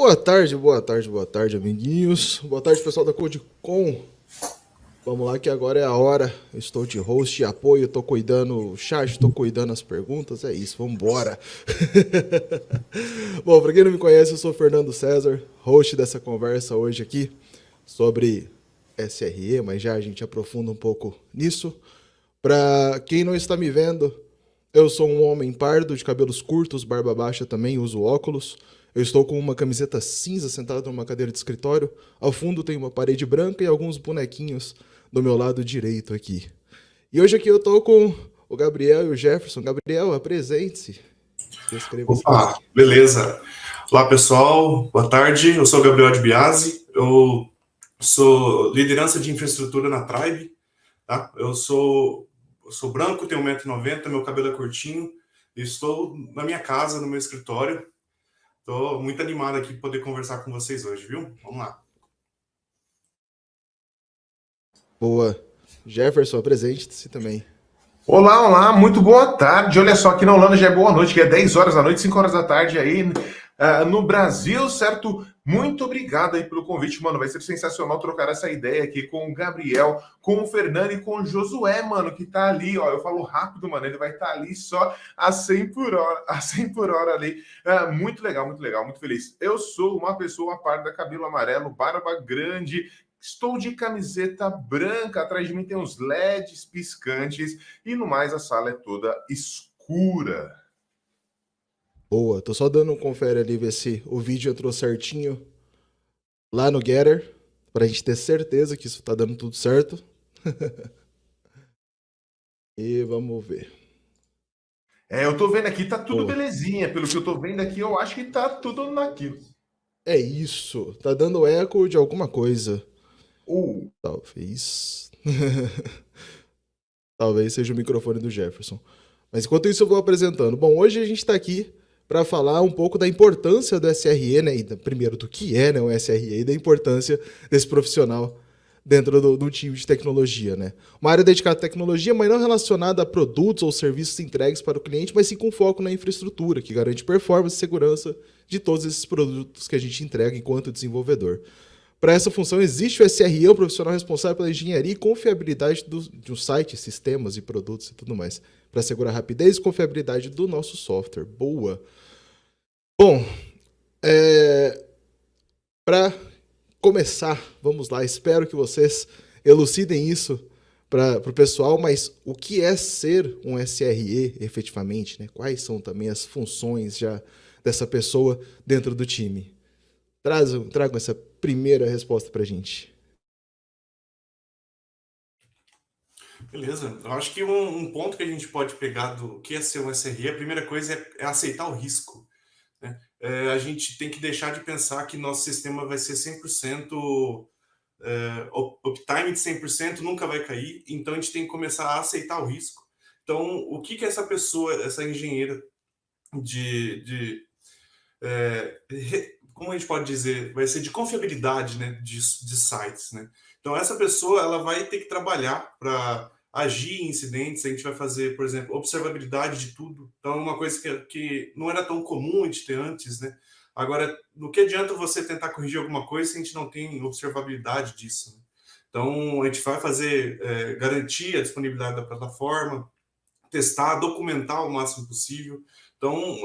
Boa tarde, amiguinhos. Boa tarde, pessoal da CodeCon. Vamos lá que agora é a hora. Eu estou de host e apoio, estou cuidando o chat, estou cuidando as perguntas, é isso, vamos embora. Bom, para quem não me conhece, eu sou Fernando César, host dessa conversa hoje aqui sobre SRE, mas já a gente aprofunda um pouco nisso. Para quem não está me vendo, eu sou um homem pardo, de cabelos curtos, barba baixa também, uso óculos. Eu estou com uma camiseta cinza sentado numa cadeira de escritório. Ao fundo tem uma parede branca e alguns bonequinhos do meu lado direito aqui. E hoje aqui eu estou com o Gabriel e o Jefferson. Gabriel, apresente-se. Descreva-se. Opa, beleza. Olá, pessoal. Boa tarde. Eu sou o Gabriel de Biasi. Eu sou liderança de infraestrutura na Tribe. Tá? Eu sou branco, tenho 1,90 m, meu cabelo é curtinho. E estou na minha casa, no meu escritório. Estou muito animado aqui para poder conversar com vocês hoje, viu? Vamos lá. Boa. Jefferson, apresente-se também. Olá, muito boa tarde. Olha só, aqui na Holanda já é boa noite, que é 10 horas da noite, 5 horas da tarde aí no Brasil, certo? Muito obrigado aí pelo convite, mano. Vai ser sensacional trocar essa ideia aqui com o Gabriel, com o Fernando e com o Josué, mano, que tá ali, ó. Eu falo rápido, mano, ele vai estar ali só a 100 por hora ali. Muito legal, muito feliz. Eu sou uma pessoa parda, cabelo amarelo, barba grande. Estou de camiseta branca, atrás de mim tem uns LEDs piscantes e no mais a sala é toda escura. Boa, tô só dando um confere ali, ver se o vídeo entrou certinho lá no Getter, pra gente ter certeza que isso tá dando tudo certo. E vamos ver. Eu tô vendo aqui, tá tudo belezinha. Pelo que eu tô vendo aqui, eu acho que tá tudo naquilo. É isso, tá dando eco de alguma coisa. Talvez. Talvez seja o microfone do Jefferson. Mas enquanto isso eu vou apresentando. Bom, hoje a gente está aqui para falar um pouco da importância do SRE, né? E primeiro do que é, né, o SRE e da importância desse profissional dentro do time de tecnologia, né? Uma área dedicada à tecnologia, mas não relacionada a produtos ou serviços entregues para o cliente, mas sim com foco na infraestrutura, que garante performance e segurança de todos esses produtos que a gente entrega enquanto desenvolvedor. Para essa função existe o SRE, o profissional responsável pela engenharia e confiabilidade de um site, sistemas e produtos e tudo mais, para assegurar a rapidez e confiabilidade do nosso software. Boa! Bom, para começar, vamos lá, espero que vocês elucidem isso para o pessoal, mas o que é ser um SRE efetivamente, né? Quais são também as funções já dessa pessoa dentro do time? Tragam essa primeira resposta para a gente. Beleza. Eu acho que um ponto que a gente pode pegar do que é ser um SRE, a primeira coisa é aceitar o risco. Né? A gente tem que deixar de pensar que nosso sistema vai ser 100%, uptime de 100%, nunca vai cair. Então, a gente tem que começar a aceitar o risco. Então, o que essa pessoa, essa engenheira como a gente pode dizer, vai ser de confiabilidade, né, de sites, né? Então essa pessoa ela vai ter que trabalhar para agir em incidentes. A gente vai fazer, por exemplo, observabilidade de tudo. Então é uma coisa que não era tão comum a gente ter antes, né? Agora, no que adianta você tentar corrigir alguma coisa se a gente não tem observabilidade disso? Né? Então a gente vai fazer garantir a disponibilidade da plataforma, testar, documentar o máximo possível. Então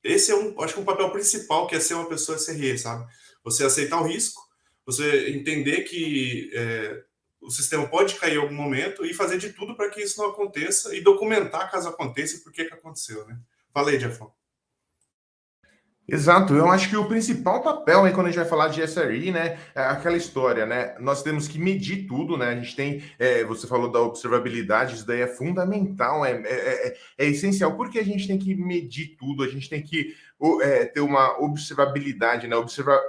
esse é acho que um papel principal, que é ser uma pessoa SRE, sabe? Você aceitar o risco, você entender que o sistema pode cair em algum momento e fazer de tudo para que isso não aconteça e documentar caso aconteça e por que aconteceu, né? Fala aí, Jeffão. Exato, eu acho que o principal papel aí quando a gente vai falar de SRE, né, é aquela história, né, nós temos que medir tudo, né, a gente tem, você falou da observabilidade, isso daí é fundamental, é essencial, porque a gente tem que medir tudo, a gente tem que ter uma observabilidade, né,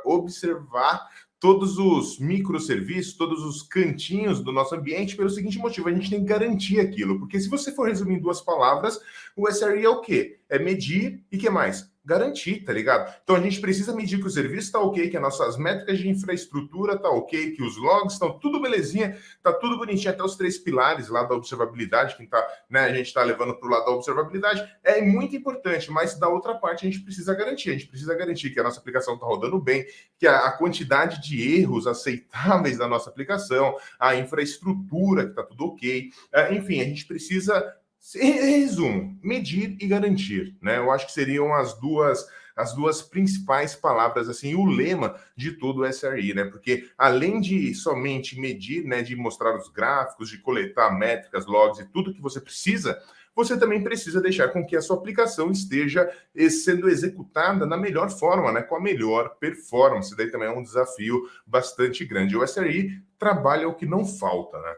observar todos os microserviços, todos os cantinhos do nosso ambiente pelo seguinte motivo, a gente tem que garantir aquilo, porque se você for resumir em duas palavras, o SRE é o quê? É medir e o que mais? garantir, tá ligado? Então a gente precisa medir que o serviço está ok, que as nossas métricas de infraestrutura tá ok, que os logs estão tudo belezinha, tá tudo bonitinho, até os 3 pilares lá da observabilidade, que tá, né, a gente está levando para o lado da observabilidade, é muito importante, mas da outra parte a gente precisa garantir que a nossa aplicação está rodando bem, que a quantidade de erros aceitáveis da nossa aplicação, a infraestrutura que está tudo ok, enfim, a gente precisa, em resumo, medir e garantir, né? Eu acho que seriam as duas principais palavras, assim, o lema de todo o SRE, né? Porque além de somente medir, né, de mostrar os gráficos, de coletar métricas, logs e tudo que você precisa, você também precisa deixar com que a sua aplicação esteja sendo executada na melhor forma, né? Com a melhor performance. Daí também é um desafio bastante grande. O SRE trabalha o que não falta, né?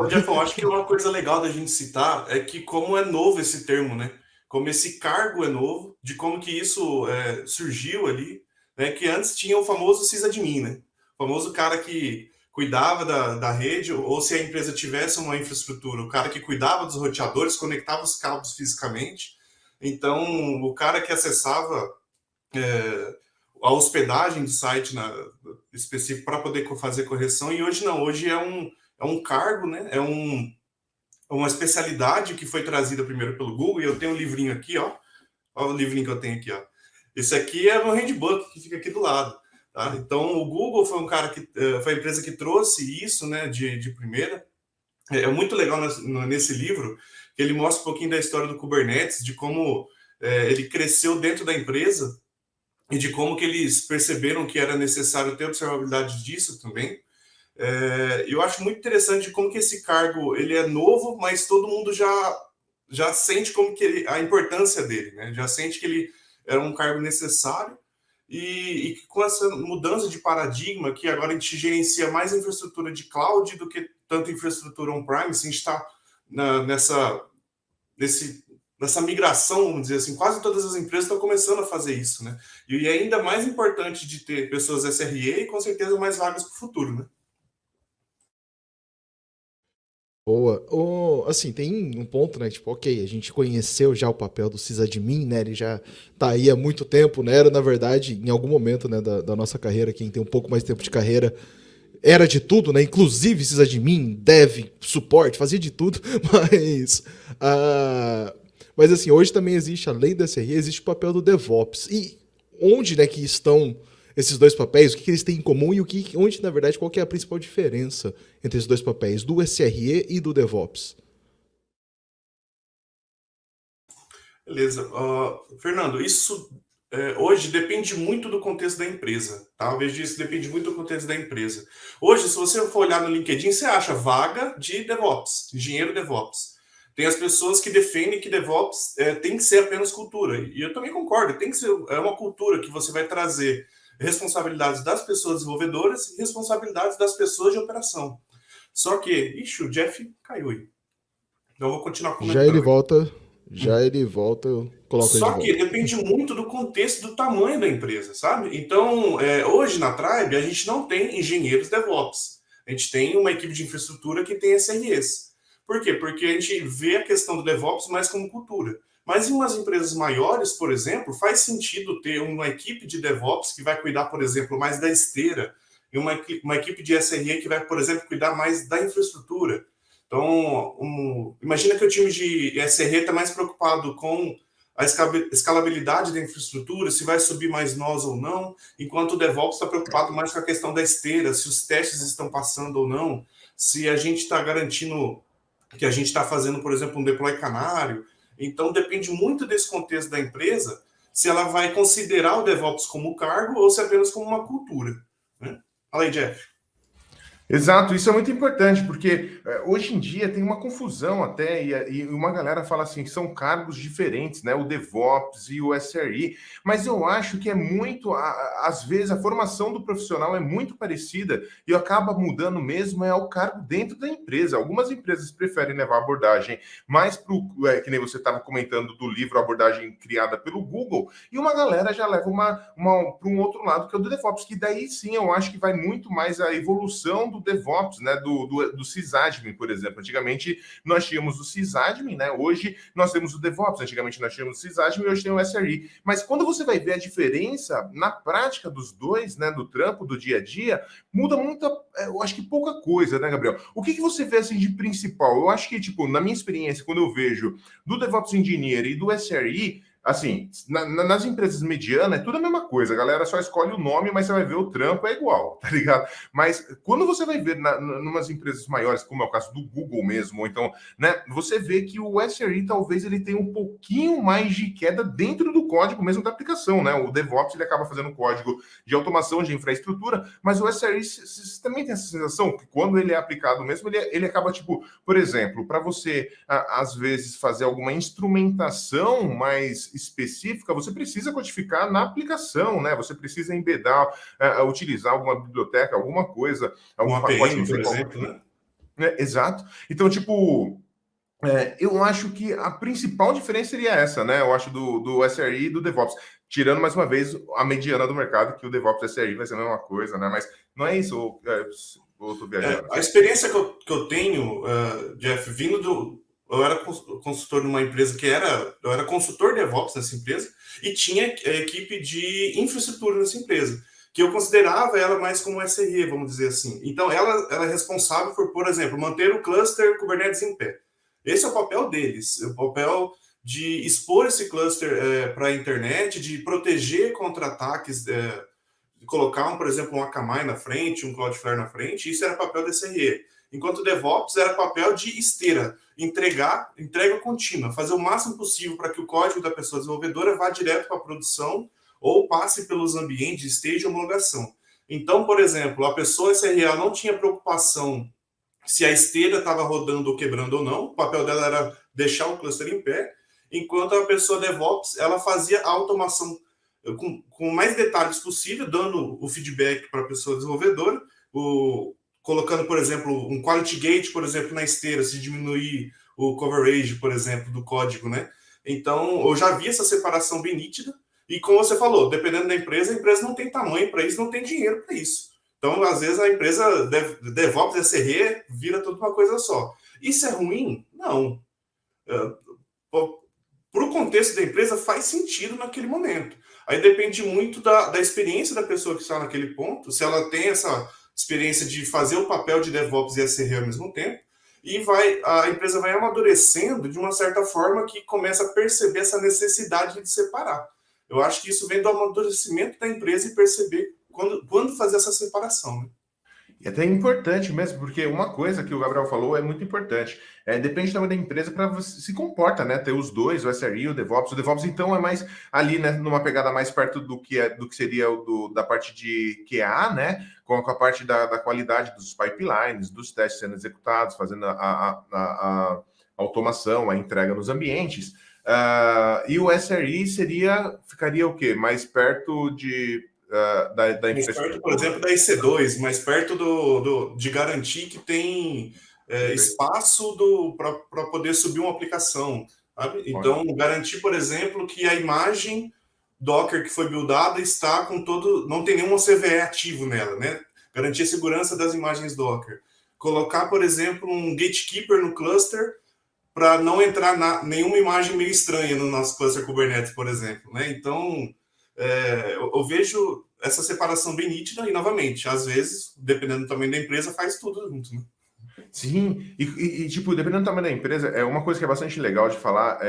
Jeff, eu acho que uma coisa legal da gente citar é que como é novo esse termo, né? Como esse cargo é novo, de como que isso surgiu ali, né? Que antes tinha o famoso sysadmin, né? O famoso cara que cuidava da rede, ou se a empresa tivesse uma infraestrutura, o cara que cuidava dos roteadores, conectava os cabos fisicamente. Então, o cara que acessava a hospedagem do site específico para poder fazer correção, e hoje não, hoje é um cargo, né? É uma especialidade que foi trazida primeiro pelo Google, e eu tenho um livrinho aqui, ó. Olha o livrinho que eu tenho aqui, ó. Esse aqui é meu handbook, que fica aqui do lado. Tá? Então, o Google foi foi a empresa que trouxe isso, né, de primeira. É muito legal nesse livro, que ele mostra um pouquinho da história do Kubernetes, de como ele cresceu dentro da empresa, e de como que eles perceberam que era necessário ter observabilidade disso também. Eu acho muito interessante como que esse cargo ele é novo, mas todo mundo já sente como que a importância dele, né? Já sente que ele era um cargo necessário e com essa mudança de paradigma que agora a gente gerencia mais infraestrutura de cloud do que tanto infraestrutura on-premise, a gente está nessa migração, vamos dizer assim, quase todas as empresas estão começando a fazer isso, né? E é ainda mais importante de ter pessoas SRE e com certeza mais vagas para o futuro, né? Boa. Assim, tem um ponto, né? Tipo, ok, a gente conheceu já o papel do sysadmin, né? Ele já tá aí há muito tempo, né? Era, na verdade, em algum momento, né, da nossa carreira, quem tem um pouco mais de tempo de carreira, era de tudo, né? Inclusive sysadmin, dev, suporte, fazia de tudo, mas... mas assim, hoje também existe, além da SRE, existe o papel do DevOps. E onde, né, que estão esses dois papéis, o que eles têm em comum e onde, na verdade, qual que é a principal diferença entre esses dois papéis, do SRE e do DevOps? Beleza. Fernando, isso hoje depende muito do contexto da empresa. Tá? Eu vejo isso depende muito do contexto da empresa. Hoje, se você for olhar no LinkedIn, você acha vaga de DevOps, engenheiro DevOps. Tem as pessoas que defendem que DevOps tem que ser apenas cultura. E eu também concordo, tem que ser uma cultura que você vai trazer responsabilidades das pessoas desenvolvedoras e responsabilidades das pessoas de operação. Só que, o Jeff caiu aí. Então eu vou continuar comentando. Já ele volta, eu coloco ele de volta. Só que depende muito do contexto, do tamanho da empresa, sabe? Então, hoje na Tribe, a gente não tem engenheiros DevOps. A gente tem uma equipe de infraestrutura que tem SREs. Por quê? Porque a gente vê a questão do DevOps mais como cultura. Mas em umas empresas maiores, por exemplo, faz sentido ter uma equipe de DevOps que vai cuidar, por exemplo, mais da esteira, e uma equipe de SRE que vai, por exemplo, cuidar mais da infraestrutura. Então, imagina que o time de SRE está mais preocupado com a escalabilidade da infraestrutura, se vai subir mais nós ou não, enquanto o DevOps está preocupado mais com a questão da esteira, se os testes estão passando ou não, se a gente está garantindo que a gente está fazendo, por exemplo, um deploy canário. Então, depende muito desse contexto da empresa, se ela vai considerar o DevOps como cargo ou se apenas como uma cultura. Né? Fala aí, Jeff. Exato, isso é muito importante, porque hoje em dia tem uma confusão até, e uma galera fala assim, que são cargos diferentes, né? O DevOps e o SRE, mas eu acho que é muito, às vezes, a formação do profissional é muito parecida e acaba mudando mesmo o cargo dentro da empresa. Algumas empresas preferem levar a abordagem mais para o, que nem você estava comentando do livro, a abordagem criada pelo Google, e uma galera já leva para um outro lado, que é o do DevOps, que daí sim eu acho que vai muito mais a evolução do DevOps, né? Do sysadmin, por exemplo. Antigamente nós tínhamos o sysadmin, né? Hoje nós temos o DevOps. Antigamente nós tínhamos o sysadmin e hoje tem o SRE. Mas quando você vai ver a diferença na prática dos dois, né? Do trampo, do dia a dia, muda muito, eu acho que pouca coisa, né, Gabriel? O que você vê assim de principal? Eu acho que, tipo, na minha experiência, quando eu vejo do DevOps Engineer e do SRE, assim, nas empresas medianas é tudo a mesma coisa, a galera só escolhe o nome, mas você vai ver o trampo é igual, tá ligado? Mas quando você vai ver numas empresas maiores, como é o caso do Google mesmo, ou então, né, você vê que o SRE talvez ele tenha um pouquinho mais de queda dentro do código mesmo da aplicação, né? O DevOps ele acaba fazendo código de automação, de infraestrutura, mas o SRE você também tem essa sensação que quando ele é aplicado mesmo, ele acaba, tipo, por exemplo, para você, às vezes, fazer alguma instrumentação mais específica, você precisa codificar na aplicação, né? Você precisa embedar, utilizar alguma biblioteca, alguma coisa, algum pacote, APM, por exemplo, né? Exato. Então, tipo, eu acho que a principal diferença seria essa, né? Eu acho do SRE e do DevOps. Tirando, mais uma vez, a mediana do mercado, que o DevOps e o SRE vai ser a mesma coisa, né? Mas não é isso, ou eu tô viajando. A experiência que eu tenho, Jeff, vindo do... Eu era consultor numa empresa eu era consultor DevOps nessa empresa e tinha equipe de infraestrutura nessa empresa, que eu considerava ela mais como SRE, vamos dizer assim. Então, ela é responsável por exemplo, manter o cluster Kubernetes em pé. Esse é o papel deles, o papel de expor esse cluster para a internet, de proteger contra ataques, de colocar, por exemplo, um Akamai na frente, um Cloudflare na frente, isso era papel do SRE. Enquanto o DevOps era papel de esteira, entrega contínua, fazer o máximo possível para que o código da pessoa desenvolvedora vá direto para a produção ou passe pelos ambientes de stage e homologação. Então, por exemplo, a pessoa SRE não tinha preocupação se a esteira estava rodando ou quebrando ou não, o papel dela era deixar o cluster em pé, enquanto a pessoa DevOps, ela fazia a automação com mais detalhes possível, dando o feedback para a pessoa desenvolvedora, colocando, por exemplo, um quality gate, por exemplo, na esteira, se diminuir o coverage, por exemplo, do código, né? Então, eu já vi essa separação bem nítida, e como você falou, dependendo da empresa, a empresa não tem tamanho para isso, não tem dinheiro para isso. Então, às vezes, a empresa DevOps e SRE vira tudo uma coisa só. Isso é ruim? Não. Para o contexto da empresa, faz sentido naquele momento. Aí depende muito da experiência da pessoa que está naquele ponto, se ela tem essa experiência de fazer o papel de DevOps e SRE ao mesmo tempo, e a empresa vai amadurecendo de uma certa forma que começa a perceber essa necessidade de separar. Eu acho que isso vem do amadurecimento da empresa e perceber quando fazer essa separação, né? E até é importante mesmo, porque uma coisa que o Gabriel falou é muito importante. Depende também da empresa para você se comporta, né? Ter os dois, o SRE e o DevOps. O DevOps, então, é mais ali, né? Numa pegada mais perto do que seria da parte de QA, né? Com a parte da qualidade dos pipelines, dos testes sendo executados, fazendo a automação, a entrega nos ambientes. E o SRE ficaria o quê? Mais perto da mais perto, por exemplo, da EC2, mais perto de garantir que tem espaço para poder subir uma aplicação, sabe? Então, garantir, por exemplo, que a imagem Docker que foi buildada está com não tem nenhum CVE ativo nela, né? Garantir a segurança das imagens Docker. Colocar, por exemplo, um gatekeeper no cluster para não entrar nenhuma imagem meio estranha no nosso cluster Kubernetes, por exemplo, né? Então, eu vejo essa separação bem nítida e, novamente, às vezes, dependendo do tamanho da empresa, faz tudo junto, né? Sim, tipo, dependendo do tamanho da empresa, uma coisa que é bastante legal de falar,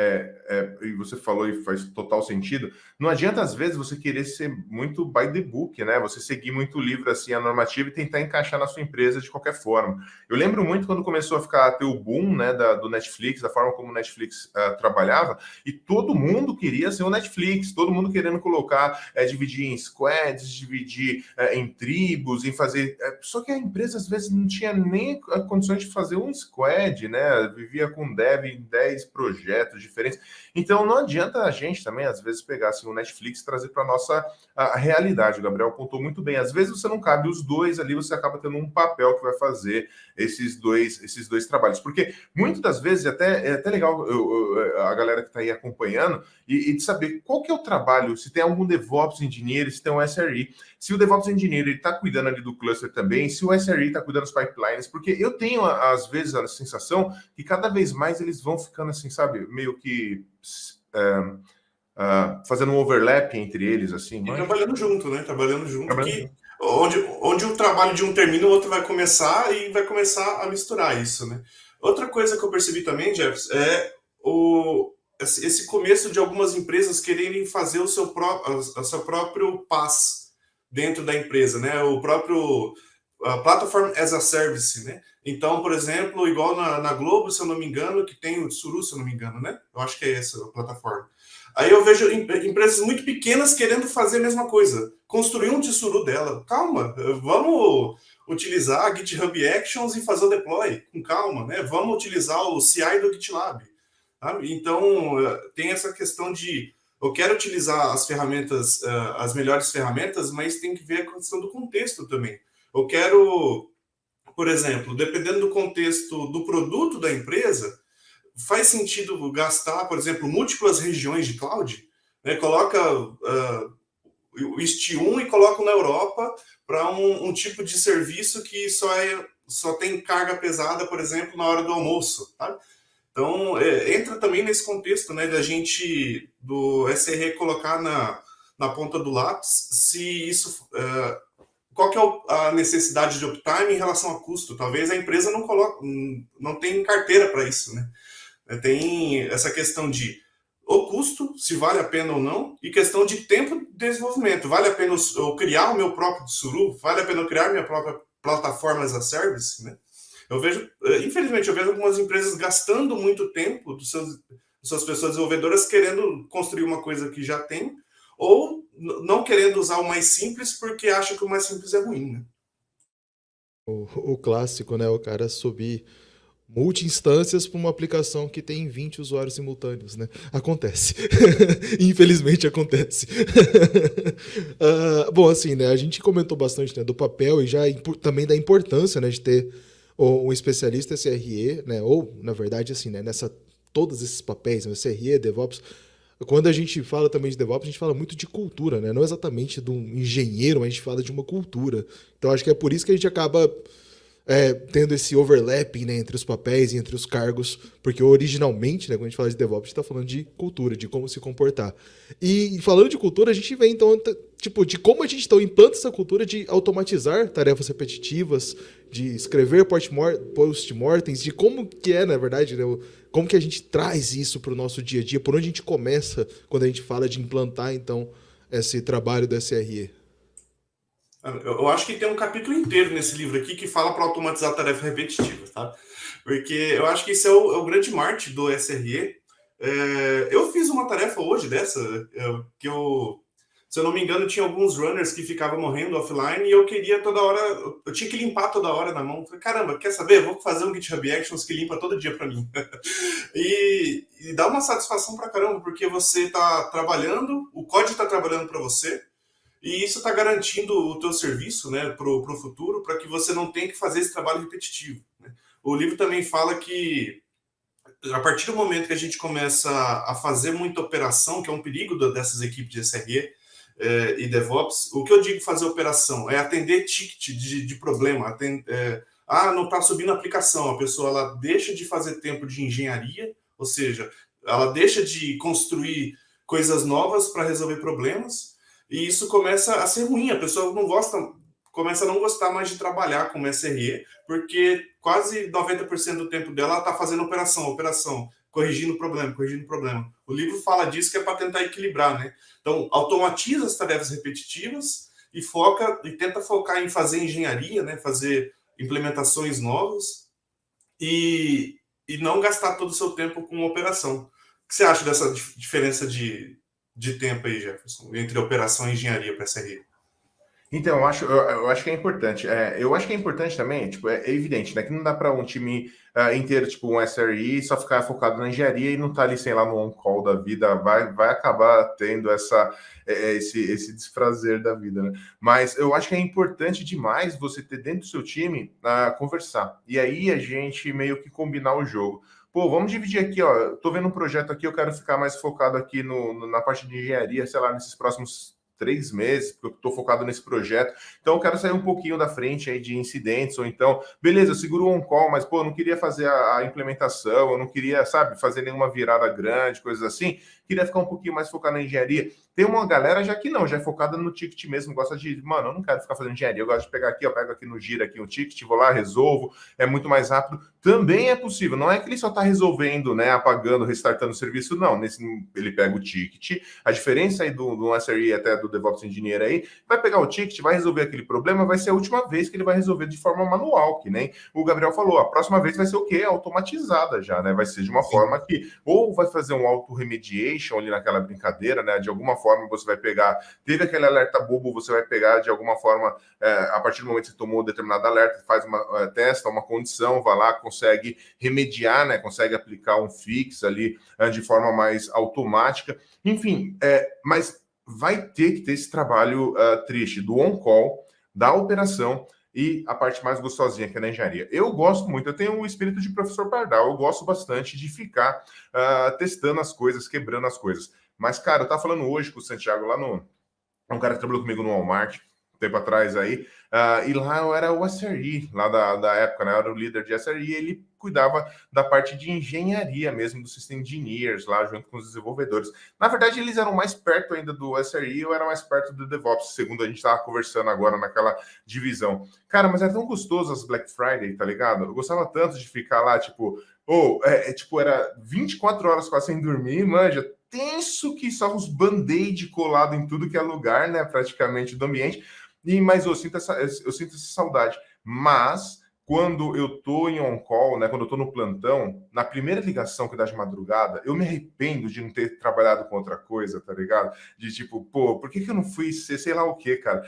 e você falou e faz total sentido, não adianta, às vezes, você querer ser muito by the book, né? Você seguir muito o livro, assim, a normativa e tentar encaixar na sua empresa de qualquer forma. Eu lembro muito quando começou a ter o boom, né, do Netflix, da forma como o Netflix trabalhava, e todo mundo queria ser o Netflix, todo mundo querendo colocar, dividir em squads, dividir em tribos, em fazer... só que a empresa, às vezes, não tinha nem condições condições de fazer um squad, né? Vivia com dev em 10 projetos diferentes. Então não adianta a gente também, às vezes, pegar assim, o Netflix e trazer para a nossa realidade. O Gabriel apontou muito bem. Às vezes você não cabe os dois ali, você acaba tendo um papel que vai fazer esses dois trabalhos. Porque muitas das vezes é até legal a galera que está aí acompanhando e de saber qual que é o trabalho, se tem algum DevOps Engineer, se tem um SRE. Se o DevOps Engineer está cuidando ali do cluster também, se o SRE está cuidando dos pipelines, porque eu tenho, às vezes, a sensação que cada vez mais eles vão ficando assim, sabe, meio que fazendo um overlap entre eles, assim. E trabalhando junto, né? Trabalhando junto, Trabalhando. Onde o trabalho de um termina, o outro vai começar e vai começar a misturar isso, né? Outra coisa que eu percebi também, Jefferson, é esse começo de algumas empresas quererem fazer o seu próprio PaaS dentro da empresa, né? O próprio Platform as a Service, né? Então, por exemplo, igual na Globo, se eu não me engano, que tem o Tsuru, se eu não me engano, né? Eu acho que é essa a plataforma. Aí eu vejo empresas muito pequenas querendo fazer a mesma coisa. Construir um tsuru dela. Calma, vamos utilizar GitHub Actions e fazer o deploy. Com calma, né? Vamos utilizar o CI do GitLab. Sabe? Então, tem essa questão de eu quero utilizar as ferramentas, as melhores ferramentas, mas tem que ver a questão do contexto também. Eu quero, por exemplo, dependendo do contexto do produto da empresa, faz sentido gastar, por exemplo, múltiplas regiões de cloud, né? Coloca o IST1 e coloca na Europa para um tipo de serviço que só tem carga pesada, por exemplo, na hora do almoço, tá? Então, entra também nesse contexto, né, da gente, do SRE colocar na ponta do lápis, se isso... qual que é a necessidade de uptime em relação a custo? Talvez a empresa não tem carteira para isso, né? Tem essa questão de o custo, se vale a pena ou não, e questão de tempo de desenvolvimento. Vale a pena eu criar o meu próprio tsuru? Vale a pena eu criar minha própria plataforma as a service? Né? Infelizmente, eu vejo algumas empresas gastando muito tempo das suas pessoas desenvolvedoras querendo construir uma coisa que já tem, ou não querendo usar o mais simples porque acha que o mais simples é ruim. Né? O clássico, né? O cara subir multi-instâncias para uma aplicação que tem 20 usuários simultâneos, né? Acontece. Infelizmente acontece. Bom, assim, né? A gente comentou bastante, né, do papel e já também da importância, né, de ter um especialista SRE, né? Ou, na verdade, assim, né, todos esses papéis, né, SRE, DevOps. Quando a gente fala também de DevOps, a gente fala muito de cultura, né? Não exatamente de um engenheiro, mas a gente fala de uma cultura. Então, acho que é por isso que a gente acaba tendo esse overlapping, né, entre os papéis e entre os cargos, porque originalmente, né, quando a gente fala de DevOps, a gente está falando de cultura, de como se comportar. E falando de cultura, a gente vê, então, tipo, de como a gente então implanta essa cultura de automatizar tarefas repetitivas, de escrever post-mortems, de como que é, na verdade, né, como que a gente traz isso para o nosso dia a dia, por onde a gente começa quando a gente fala de implantar, então, esse trabalho do SRE. Eu acho que tem um capítulo inteiro nesse livro aqui que fala para automatizar tarefas repetitivas, tá? Porque eu acho que isso é o grande marketing do SRE. Eu fiz uma tarefa hoje dessa, se eu não me engano, tinha alguns runners que ficavam morrendo offline e eu queria toda hora, eu tinha que limpar toda hora na mão. Falei, caramba, quer saber? Eu vou fazer um GitHub Actions que limpa todo dia para mim. e dá uma satisfação para caramba, porque você está trabalhando, o código está trabalhando para você, e isso está garantindo o teu serviço, né, para o futuro, para que você não tenha que fazer esse trabalho repetitivo. Né? O livro também fala que, a partir do momento que a gente começa a fazer muita operação, que é um perigo dessas equipes de SRE e DevOps, o que eu digo fazer operação é atender ticket de problema. Não está subindo a aplicação, a pessoa ela deixa de fazer tempo de engenharia, ou seja, ela deixa de construir coisas novas para resolver problemas, e isso começa a ser ruim, a pessoa começa a não gostar mais de trabalhar como SRE, porque quase 90% do tempo dela está fazendo operação, corrigindo problema. O livro fala disso, que é para tentar equilibrar, né? Então, automatiza as tarefas repetitivas e tenta focar em fazer engenharia, né? Fazer implementações novas e não gastar todo o seu tempo com operação. O que você acha dessa diferença de tempo aí, Jefferson, entre operação e engenharia para SRE? Então, eu acho que é importante. Eu acho que é importante também, tipo, é evidente, né? Que não dá para um time inteiro, tipo um SRE, só ficar focado na engenharia e não tá ali, sei lá, no on-call da vida, vai acabar tendo esse desprazer da vida, né? Mas eu acho que é importante demais você ter dentro do seu time conversar. E aí a gente meio que combinar o jogo. Pô, vamos dividir aqui, ó. Eu tô vendo um projeto aqui, eu quero ficar mais focado aqui na parte de engenharia, sei lá, nesses próximos 3 meses, porque eu estou focado nesse projeto. Então, eu quero sair um pouquinho da frente aí de incidentes, ou então, beleza, eu seguro o on-call, mas, pô, eu não queria fazer a implementação, eu não queria, sabe, fazer nenhuma virada grande, coisas assim. Queria ficar um pouquinho mais focado na engenharia. Tem uma galera já que não, já é focada no ticket mesmo, gosta de, mano, eu não quero ficar fazendo engenharia, eu gosto de pegar aqui, eu pego aqui no Gira aqui um ticket, vou lá, resolvo, é muito mais rápido. Também é possível, não é que ele só está resolvendo, né, apagando, restartando o serviço, não. Ele pega o ticket, a diferença aí do SRE até do DevOps Engineer aí, vai pegar o ticket, vai resolver aquele problema, vai ser a última vez que ele vai resolver de forma manual, que nem o Gabriel falou, a próxima vez vai ser o quê? Automatizada já, né? Vai ser de uma forma que ou vai fazer um auto-remediation ali naquela brincadeira, né? De alguma forma você vai pegar, teve aquele alerta bobo, você vai pegar de alguma forma, a partir do momento que você tomou um determinado alerta, faz testa uma condição, vai lá, consegue remediar, né? Consegue aplicar um fix ali de forma mais automática. Enfim, mas vai ter que ter esse trabalho triste do on-call, da operação e a parte mais gostosinha, que é na engenharia. Eu gosto muito, eu tenho o espírito de professor Pardal, eu gosto bastante de ficar testando as coisas, quebrando as coisas. Mas, cara, eu tava falando hoje com o Santiago lá um cara que trabalhou comigo no Walmart, tempo atrás aí, e lá eu era o SRE, lá da época, né? Eu era o líder de SRE, e ele cuidava da parte de engenharia mesmo, do System Engineers, lá junto com os desenvolvedores. Na verdade, eles eram mais perto ainda do SRE, eu era mais perto do DevOps, segundo a gente estava conversando agora naquela divisão. Cara, mas era tão gostoso as Black Friday, tá ligado? Eu gostava tanto de ficar lá, tipo, tipo, era 24 horas quase sem dormir, manja, tenso que só uns band-aid colado em tudo que é lugar, né, praticamente do ambiente. Mas eu sinto essa saudade. Mas quando eu tô em on-call, né, quando eu tô no plantão, na primeira ligação que dá de madrugada, eu me arrependo de não ter trabalhado com outra coisa, tá ligado? De tipo, pô, por que eu não fui ser sei lá o quê, cara?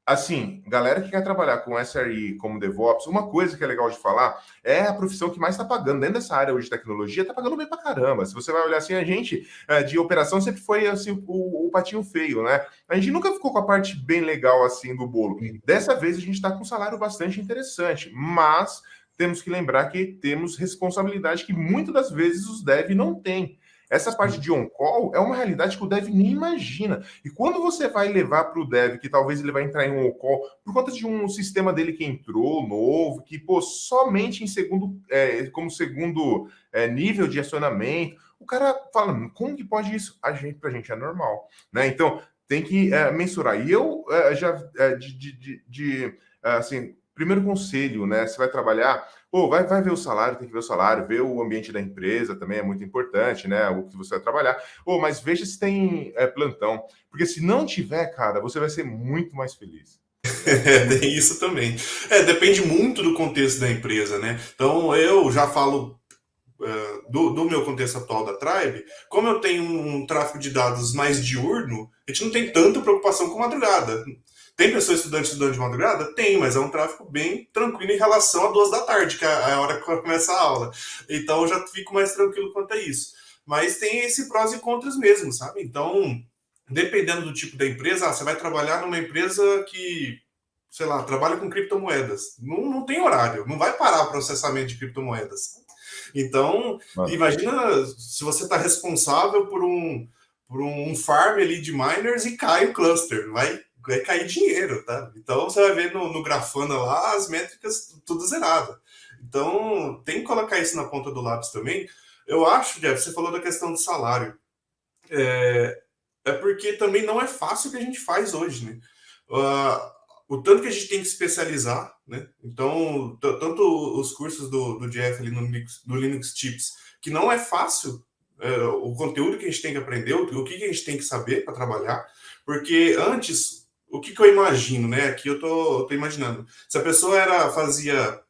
Assim, galera que quer trabalhar com SRE como DevOps, uma coisa que é legal de falar é a profissão que mais está pagando. Dentro dessa área hoje de tecnologia, está pagando bem pra caramba. Se você vai olhar assim, a gente de operação sempre foi assim, o patinho feio, né? A gente nunca ficou com a parte bem legal assim do bolo. Dessa vez a gente está com um salário bastante interessante, mas temos que lembrar que temos responsabilidade que muitas das vezes os dev não têm. Essa parte de on-call é uma realidade que o dev nem imagina. E quando você vai levar para o dev, que talvez ele vai entrar em um on-call, por conta de um sistema dele que entrou novo, que pô, somente em como segundo nível de acionamento, o cara fala, como que pode isso? Para a gente é normal, né? Então, tem que mensurar. E eu assim, primeiro conselho, né? Você vai trabalhar, pô, vai ver o salário, tem que ver o salário, ver o ambiente da empresa também é muito importante, né? O que você vai trabalhar. Pô, mas veja se tem plantão. Porque se não tiver, cara, você vai ser muito mais feliz. Tem isso também. Depende muito do contexto da empresa, né? Então, eu já falo do meu contexto atual da Tribe, como eu tenho um tráfego de dados mais diurno, a gente não tem tanta preocupação com madrugada. Tem pessoas estudando de madrugada? Tem, mas é um tráfego bem tranquilo em relação a 2 da tarde, que é a hora que começa a aula. Então eu já fico mais tranquilo quanto a isso. Mas tem esse prós e contras mesmo, sabe? Então, dependendo do tipo da empresa, você vai trabalhar numa empresa que, sei lá, trabalha com criptomoedas. Não tem horário, não vai parar o processamento de criptomoedas. Então, imagina se você está responsável por um farm ali de miners e cai o cluster, vai cair dinheiro, tá? Então você vai ver no Grafana lá as métricas tudo zerado. Então tem que colocar isso na ponta do lápis também. Eu acho, Jeff, você falou da questão do salário. É porque também não é fácil o que a gente faz hoje, né? O tanto que a gente tem que se especializar, né? Então, tanto os cursos do Jeff ali do Linux Tips, que não é fácil o conteúdo que a gente tem que aprender, o que a gente tem que saber para trabalhar, porque antes, o que eu imagino, né? Aqui eu tô imaginando. Se a pessoa fazia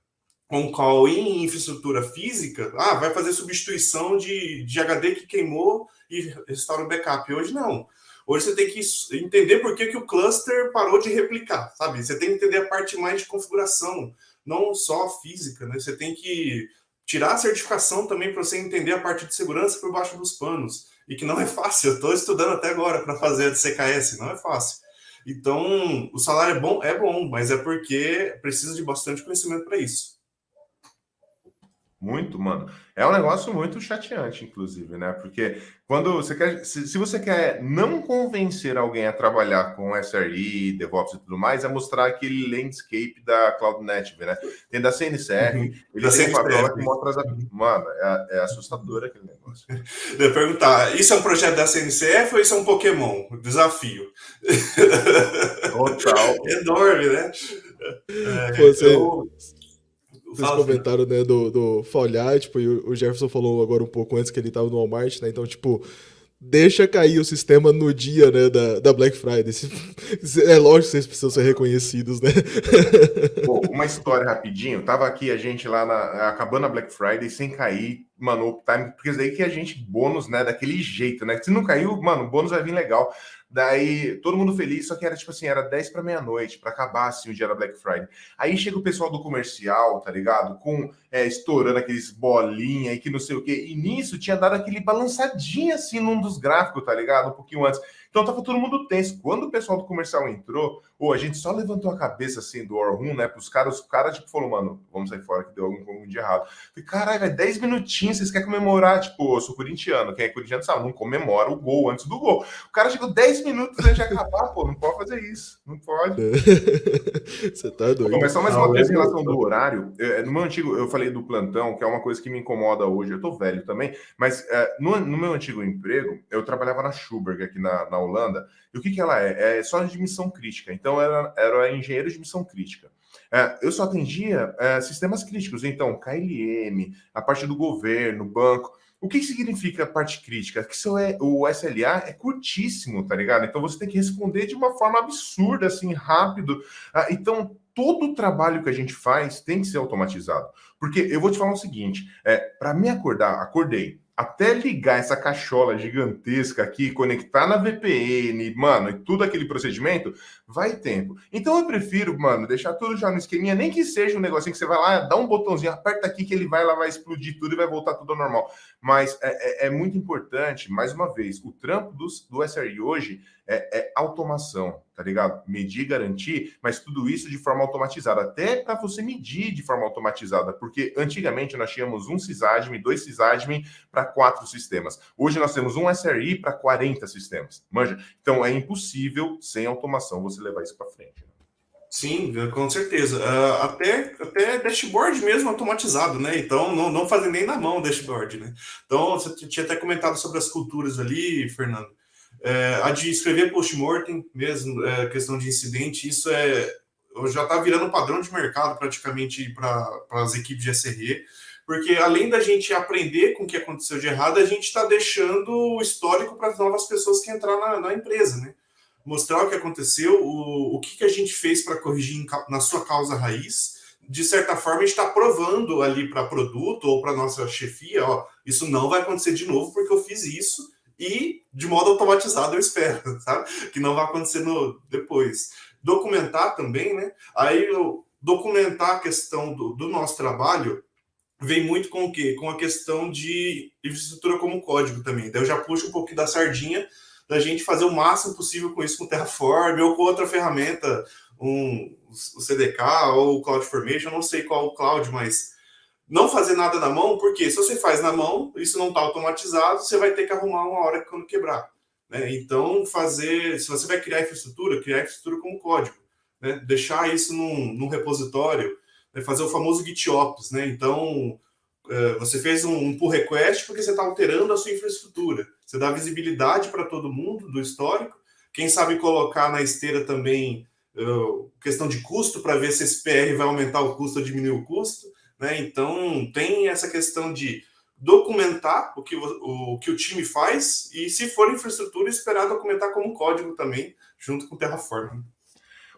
on-call em infraestrutura física, vai fazer substituição de HD que queimou e restaura o backup. Hoje não. Hoje você tem que entender por que o cluster parou de replicar, sabe? Você tem que entender a parte mais de configuração, não só física, né? Você tem que tirar a certificação também para você entender a parte de segurança por baixo dos panos. E que não é fácil. Eu estou estudando até agora para fazer a de CKS, não é fácil. Então, o salário é bom, mas é porque precisa de bastante conhecimento para isso. Muito, mano. É um negócio muito chateante, inclusive, né? Porque quando você quer, se você quer não convencer alguém a trabalhar com SRE, DevOps e tudo mais, é mostrar aquele landscape da CloudNet, né? Tem da CNCF, ele tem um papel lá que mostra as... Mano, é assustador aquele negócio. Eu ia perguntar, isso é um projeto da CNCF ou isso é um Pokémon? Desafio. Total. Enorme, né? Vocês comentaram, né, do falhar, tipo, e o Jefferson falou agora um pouco antes que ele tava no Walmart, né, então, tipo, deixa cair o sistema no dia, né, da Black Friday. É lógico que vocês precisam ser reconhecidos, né? Pô, uma história rapidinho, tava aqui a gente lá acabando a Black Friday sem cair, mano, o time, porque isso daí que a gente bônus, né, daquele jeito, né, se não caiu, mano, o bônus vai vir legal. Daí, todo mundo feliz, só que era tipo assim, era 10 para meia-noite, para acabar assim o dia da Black Friday. Aí chega o pessoal do comercial, tá ligado? Com estourando aqueles bolinha e que não sei o quê. E nisso tinha dado aquele balançadinho assim num dos gráficos, tá ligado? Um pouquinho antes. Então tava todo mundo tenso. Quando o pessoal do comercial entrou, a gente só levantou a cabeça assim do War Room, né? Pros caras, os caras tipo falou, mano, vamos sair fora que deu algum de errado. Falei, caralho, velho, 10 minutinhos, vocês querem comemorar? Tipo, eu sou corintiano, quem é corintiano sabe, não comemora o gol antes do gol. O cara chegou 10 minutos antes de acabar, pô, não pode fazer isso, não pode. Você tá doido. Mas só mais uma coisa em relação do horário, no meu antigo, eu falei do plantão, que é uma coisa que me incomoda hoje, eu tô velho também, mas no meu antigo emprego, eu trabalhava na Schubert, aqui na Holanda, e o que ela é? É só de missão crítica, então era engenheiro de missão crítica. Eu só atendia sistemas críticos, então KLM, a parte do governo, banco. O que significa a parte crítica? Que o SLA é curtíssimo, tá ligado? Então você tem que responder de uma forma absurda, assim, rápido. Então, todo o trabalho que a gente faz tem que ser automatizado. Porque eu vou te falar o seguinte: para me acordei. Até ligar essa cachola gigantesca aqui, conectar na VPN, mano, e tudo aquele procedimento, vai tempo. Então eu prefiro, mano, deixar tudo já no esqueminha, nem que seja um negocinho que você vai lá, dá um botãozinho, aperta aqui que ele vai lá, vai explodir tudo e vai voltar tudo ao normal. Mas é muito importante, mais uma vez, o trampo do SRE hoje é automação, tá ligado? Medir, garantir, mas tudo isso de forma automatizada, até para você medir de forma automatizada, porque antigamente nós tínhamos um sysadmin, 2 sysadmin para 4 sistemas. Hoje nós temos um SRE para 40 sistemas. Manja? Então é impossível, sem automação, você levar isso para frente. Sim, com certeza. Até dashboard mesmo automatizado, né? Então, não fazem nem na mão o dashboard, né? Então, você tinha até comentado sobre as culturas ali, Fernando. A de escrever post-mortem mesmo, questão de incidente, isso já está virando padrão de mercado praticamente para as equipes de SRE, porque além da gente aprender com o que aconteceu de errado, a gente está deixando o histórico para as novas pessoas que entrar na empresa, né? Mostrar o que aconteceu, o que a gente fez para corrigir na sua causa raiz. De certa forma, a gente está provando ali para produto ou para nossa chefia, isso não vai acontecer de novo porque eu fiz isso e de modo automatizado eu espero, sabe? Que não vai acontecer depois. Documentar também, né? Aí documentar a questão do nosso trabalho vem muito com o quê? Com a questão de infraestrutura como código também. Daí eu já puxo um pouquinho da sardinha da gente fazer o máximo possível com isso com o Terraform ou com outra ferramenta, o CDK ou o CloudFormation, não sei qual o cloud, mas não fazer nada na mão, porque se você faz na mão, isso não está automatizado, você vai ter que arrumar uma hora quando quebrar. Né? Então, se você vai criar infraestrutura como código. Né? Deixar isso num repositório, né? Fazer o famoso GitOps. Né? Então, você fez um pull request porque você está alterando a sua infraestrutura. Você dá visibilidade para todo mundo do histórico. Quem sabe colocar na esteira também questão de custo para ver se esse PR vai aumentar o custo ou diminuir o custo. Né? Então, tem essa questão de documentar o que o time faz e, se for infraestrutura, esperar documentar como código também, junto com o Terraform.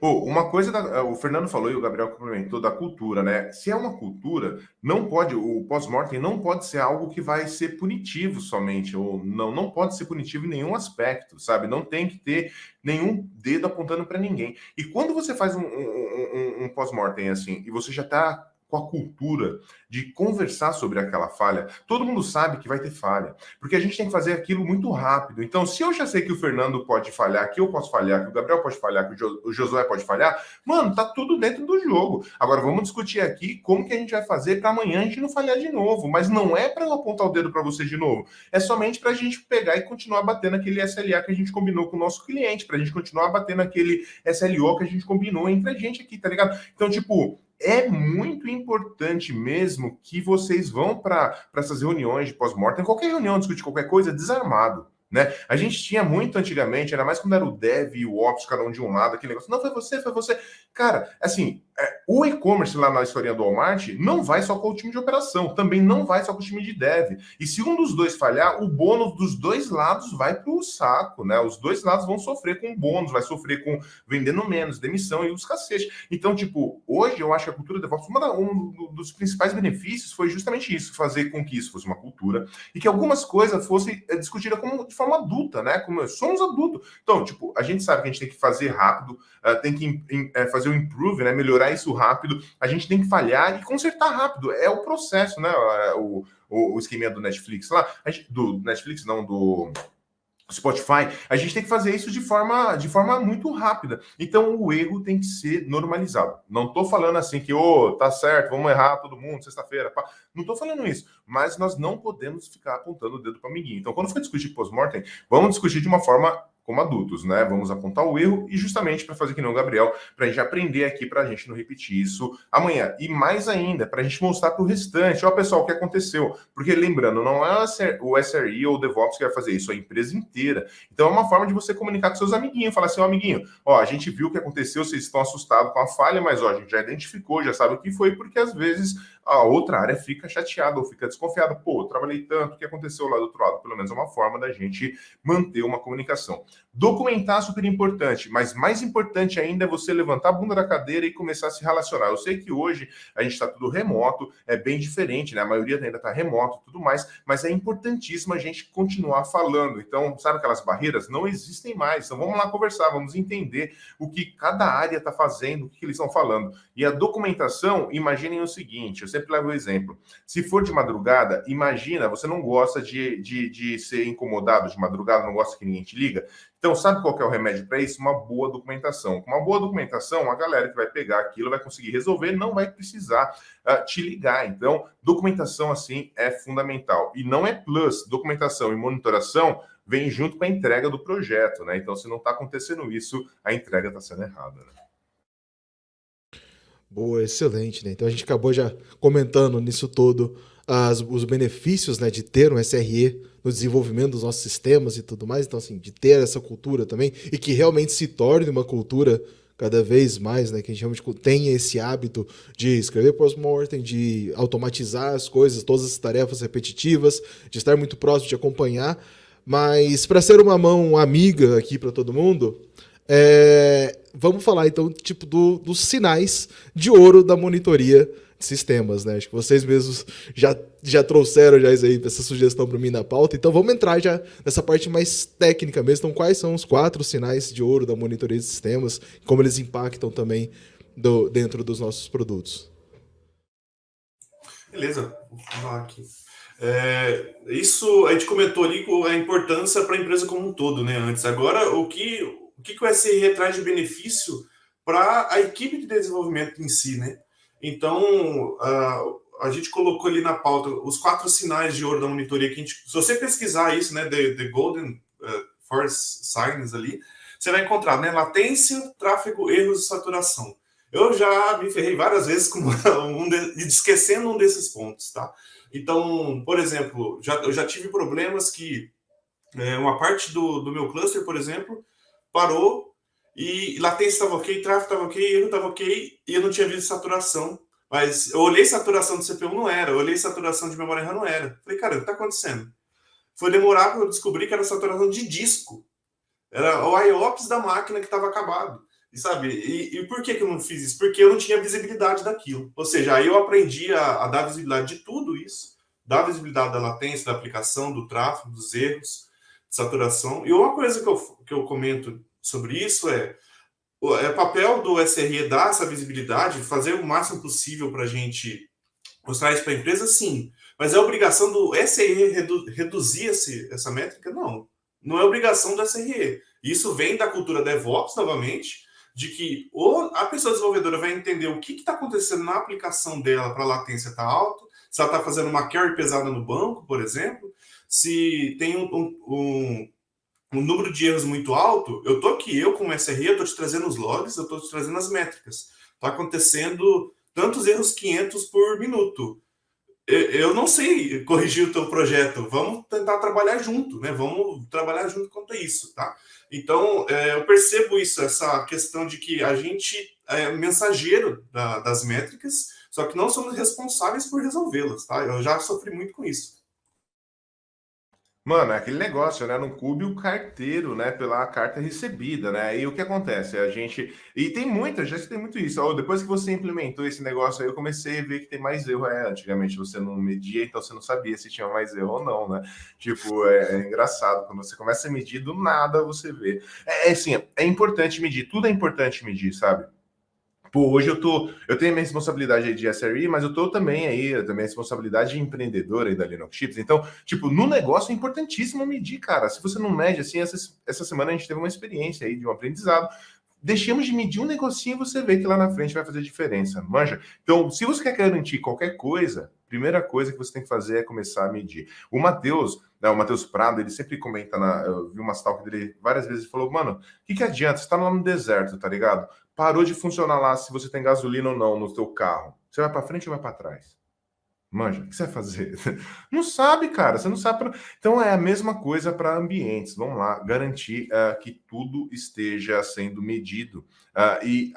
Uma coisa, o Fernando falou e o Gabriel complementou da cultura, né? Se é uma cultura, não pode, o pós-mortem não pode ser algo que vai ser punitivo somente, ou não pode ser punitivo em nenhum aspecto, sabe? Não tem que ter nenhum dedo apontando para ninguém. E quando você faz um pós-mortem assim, e você já está com a cultura de conversar sobre aquela falha, todo mundo sabe que vai ter falha, porque a gente tem que fazer aquilo muito rápido. Então, se eu já sei que o Fernando pode falhar, que eu posso falhar, que o Gabriel pode falhar, que o Josué pode falhar, mano, tá tudo dentro do jogo. Agora, vamos discutir aqui como que a gente vai fazer para amanhã a gente não falhar de novo, mas não é para eu apontar o dedo para você de novo, é somente para a gente pegar e continuar batendo aquele SLA que a gente combinou com o nosso cliente, para a gente continuar batendo aquele SLO que a gente combinou entre a gente aqui, tá ligado? Então, tipo, é muito importante mesmo que vocês vão para essas reuniões de pós-mortem, qualquer reunião, discutir qualquer coisa, desarmado. Né? A gente tinha muito antigamente, ainda mais quando era o dev e o ops, cada um de um lado, aquele negócio, não, foi você, foi você. Cara, assim, o e-commerce lá na historinha do Walmart não vai só com o time de operação, também não vai só com o time de dev. E se um dos dois falhar, o bônus dos dois lados vai para o saco, né? Os dois lados vão sofrer com bônus, vai sofrer com vendendo menos, demissão e os cacetes. Então, tipo, hoje eu acho que a cultura DevOps, um dos principais benefícios foi justamente isso, fazer com que isso fosse uma cultura e que algumas coisas fossem discutidas de forma adulta, né? Como somos adultos. Então, tipo, a gente sabe que a gente tem que fazer rápido, tem que fazer o improve, né? Melhorar isso rápido, a gente tem que falhar e consertar rápido. É o processo, né? O esqueminha do Netflix lá, do Netflix, não, do Spotify, a gente tem que fazer isso de forma muito rápida. Então, o erro tem que ser normalizado. Não estou falando assim que, tá certo, vamos errar todo mundo, sexta-feira. Não estou falando isso. Mas nós não podemos ficar apontando o dedo para amiguinho. Então, quando for discutir pós-mortem, vamos discutir de uma forma como adultos, né? Vamos apontar o erro e justamente para fazer que nem o Gabriel, para a gente aprender aqui, para a gente não repetir isso amanhã. E mais ainda, para a gente mostrar para o restante, pessoal, o que aconteceu. Porque lembrando, não é o SRE ou o DevOps que vai fazer isso, é a empresa inteira. Então é uma forma de você comunicar com seus amiguinhos, falar assim, amiguinho, a gente viu o que aconteceu, vocês estão assustados com a falha, mas a gente já identificou, já sabe o que foi, porque às vezes a outra área fica chateada ou fica desconfiada. Eu trabalhei tanto, o que aconteceu lá do outro lado? Pelo menos é uma forma da gente manter uma comunicação. Documentar é super importante, mas mais importante ainda é você levantar a bunda da cadeira e começar a se relacionar. Eu sei que hoje a gente está tudo remoto, é bem diferente, né? A maioria ainda está remoto e tudo mais, mas é importantíssimo a gente continuar falando. Então, sabe aquelas barreiras? Não existem mais. Então, vamos lá conversar, vamos entender o que cada área está fazendo, o que eles estão falando. E a documentação, imaginem o seguinte, eu sempre levo o exemplo. Se for de madrugada, imagina, você não gosta de ser incomodado de madrugada, não gosta que ninguém te liga. Então, sabe qual que é o remédio para isso? Uma boa documentação. Com uma boa documentação, a galera que vai pegar aquilo vai conseguir resolver, não vai precisar te ligar. Então, documentação, assim, é fundamental. E não é plus, documentação e monitoração vem junto com a entrega do projeto, né? Então, se não está acontecendo isso, a entrega está sendo errada, né? Boa, excelente, né? Então a gente acabou já comentando nisso todo os benefícios, né, de ter um SRE no desenvolvimento dos nossos sistemas e tudo mais. Então, assim, de ter essa cultura também e que realmente se torne uma cultura cada vez mais, né, que a gente realmente tenha esse hábito de escrever post-mortem, de automatizar as coisas, todas as tarefas repetitivas, de estar muito próximo, de acompanhar. Mas para ser uma mão amiga aqui para todo mundo, vamos falar então tipo dos sinais de ouro da monitoria de sistemas, né? Acho que vocês mesmos já trouxeram já isso aí, essa sugestão para mim na pauta. Então vamos entrar já nessa parte mais técnica mesmo. Então quais são os 4 sinais de ouro da monitoria de sistemas, como eles impactam também dentro dos nossos produtos? Beleza, vou falar aqui. Isso a gente comentou ali a importância para a empresa como um todo, né? Antes, agora o que o SRE traz de benefício para a equipe de desenvolvimento em si, né? Então, a gente colocou ali na pauta os 4 sinais de ouro da monitoria que se você pesquisar isso, né, the Golden Force Signs ali, você vai encontrar, né, latência, tráfego, erros e saturação. Eu já me ferrei várias vezes com esquecendo um desses pontos, tá? Então, por exemplo, eu já tive problemas que uma parte do meu cluster, por exemplo, parou e latência estava ok, tráfego estava ok, erro estava ok, e eu não tinha visto saturação. Mas eu olhei saturação do CPU, não era. Eu olhei saturação de memória RAM, não era. Falei, cara, o que está acontecendo? Foi demorar para eu descobrir que era saturação de disco. Era o IOPS da máquina que estava acabado. E sabe, e por que eu não fiz isso? Porque eu não tinha visibilidade daquilo. Ou seja, aí eu aprendi a dar visibilidade de tudo isso, dar visibilidade da latência, da aplicação, do tráfego, dos erros, de saturação. E uma coisa que eu comento sobre isso é papel do SRE dar essa visibilidade, fazer o máximo possível para a gente mostrar isso para a empresa, sim. Mas é obrigação do SRE reduzir essa métrica? Não. Não é obrigação do SRE. Isso vem da cultura DevOps, novamente, de que a pessoa desenvolvedora vai entender o que está acontecendo na aplicação dela para a latência estar alta, se ela está fazendo uma carry pesada no banco, por exemplo, se tem um número de erros muito alto, eu tô aqui, eu como SRE, eu tô te trazendo os logs, eu tô te trazendo as métricas. Tá acontecendo tantos erros 500 por minuto. Eu não sei corrigir o teu projeto, vamos tentar trabalhar junto, né? Vamos trabalhar junto quanto a isso, tá? Então, eu percebo isso, essa questão de que a gente é mensageiro das métricas, só que não somos responsáveis por resolvê-las, tá? Eu já sofri muito com isso. Mano, é aquele negócio, né? Não cube o carteiro, né? Pela carta recebida, né? E o que acontece? A gente. E tem muita, já tem muito isso. Ó, depois que você implementou esse negócio aí, eu comecei a ver que tem mais erro. Antigamente você não media, então você não sabia se tinha mais erro ou não, né? Tipo, é engraçado. Quando você começa a medir, do nada você vê. Assim, é importante medir, tudo é importante medir, sabe? Pô, hoje eu tenho a minha responsabilidade aí de SRE, mas eu também a responsabilidade de empreendedor aí da Linux Chips. Então, tipo, no negócio é importantíssimo medir, cara. Se você não mede, assim, essa semana a gente teve uma experiência aí de um aprendizado. Deixemos de medir um negocinho e você vê que lá na frente vai fazer diferença, manja? Então, se você quer garantir qualquer coisa, primeira coisa que você tem que fazer é começar a medir. O Matheus, né, o Matheus Prado, ele sempre comenta, eu vi umas talk dele várias vezes, ele falou, mano, o que adianta? Você tá lá no deserto, tá ligado? Parou de funcionar lá se você tem gasolina ou não no seu carro. Você vai para frente ou vai para trás? Manja, o que você vai fazer? Não sabe, cara. Você não sabe. Então é a mesma coisa para ambientes. Vamos lá, garantir que tudo esteja sendo medido. E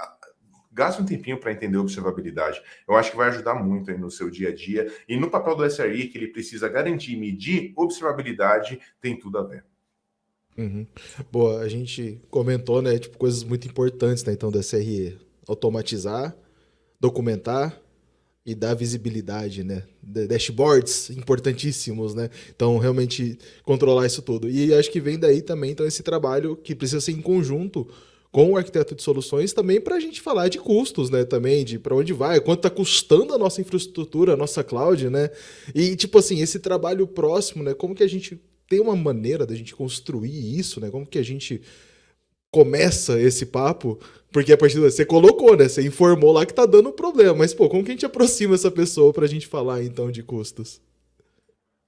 gaste um tempinho para entender a observabilidade. Eu acho que vai ajudar muito aí no seu dia a dia. E no papel do SRE, que ele precisa garantir e medir, observabilidade tem tudo a ver. Uhum. Boa, a gente comentou, né, tipo, coisas muito importantes, né, então, do SRE. Automatizar, documentar e dar visibilidade, né? Dashboards importantíssimos, né? Então, realmente, controlar isso tudo. E acho que vem daí também, então, esse trabalho que precisa ser em conjunto com o arquiteto de soluções também para a gente falar de custos, né? Também, de para onde vai, quanto está custando a nossa infraestrutura, a nossa cloud, né? E, tipo assim, esse trabalho próximo, né? Como que a gente tem uma maneira da gente construir isso, né? Como que a gente começa esse papo? Porque a partir do você colocou, né? Você informou lá que tá dando problema. Mas, pô, como que a gente aproxima essa pessoa pra gente falar, então, de custos?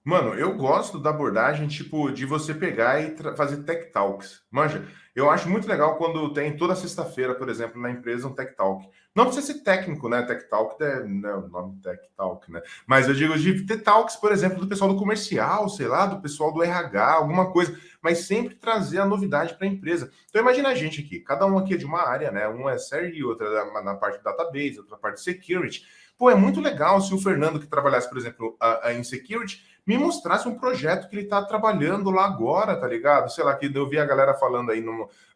Mano, eu gosto da abordagem, tipo, de você pegar e fazer tech talks. Manja, eu acho muito legal quando tem toda sexta-feira, por exemplo, na empresa, um tech talk. Não precisa ser técnico, né? Tech talk é né, o nome tech talk, né? Mas eu digo de ter talks, por exemplo, do pessoal do comercial, sei lá, do pessoal do RH, alguma coisa, mas sempre trazer a novidade para a empresa. Então imagina a gente aqui, cada um aqui é de uma área, né? Um é SRE, outra na parte de database, outra parte de security. Pô, é muito legal se o Fernando, que trabalhasse, por exemplo, em security, me mostrasse um projeto que ele está trabalhando lá agora, tá ligado? Sei lá, que eu vi a galera falando aí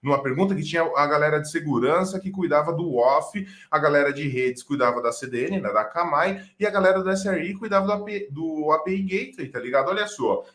numa pergunta que tinha a galera de segurança que cuidava do OFF, a galera de redes cuidava da CDN, né, da Akamai, e a galera do SRE cuidava do API Gateway, tá ligado? Olha só,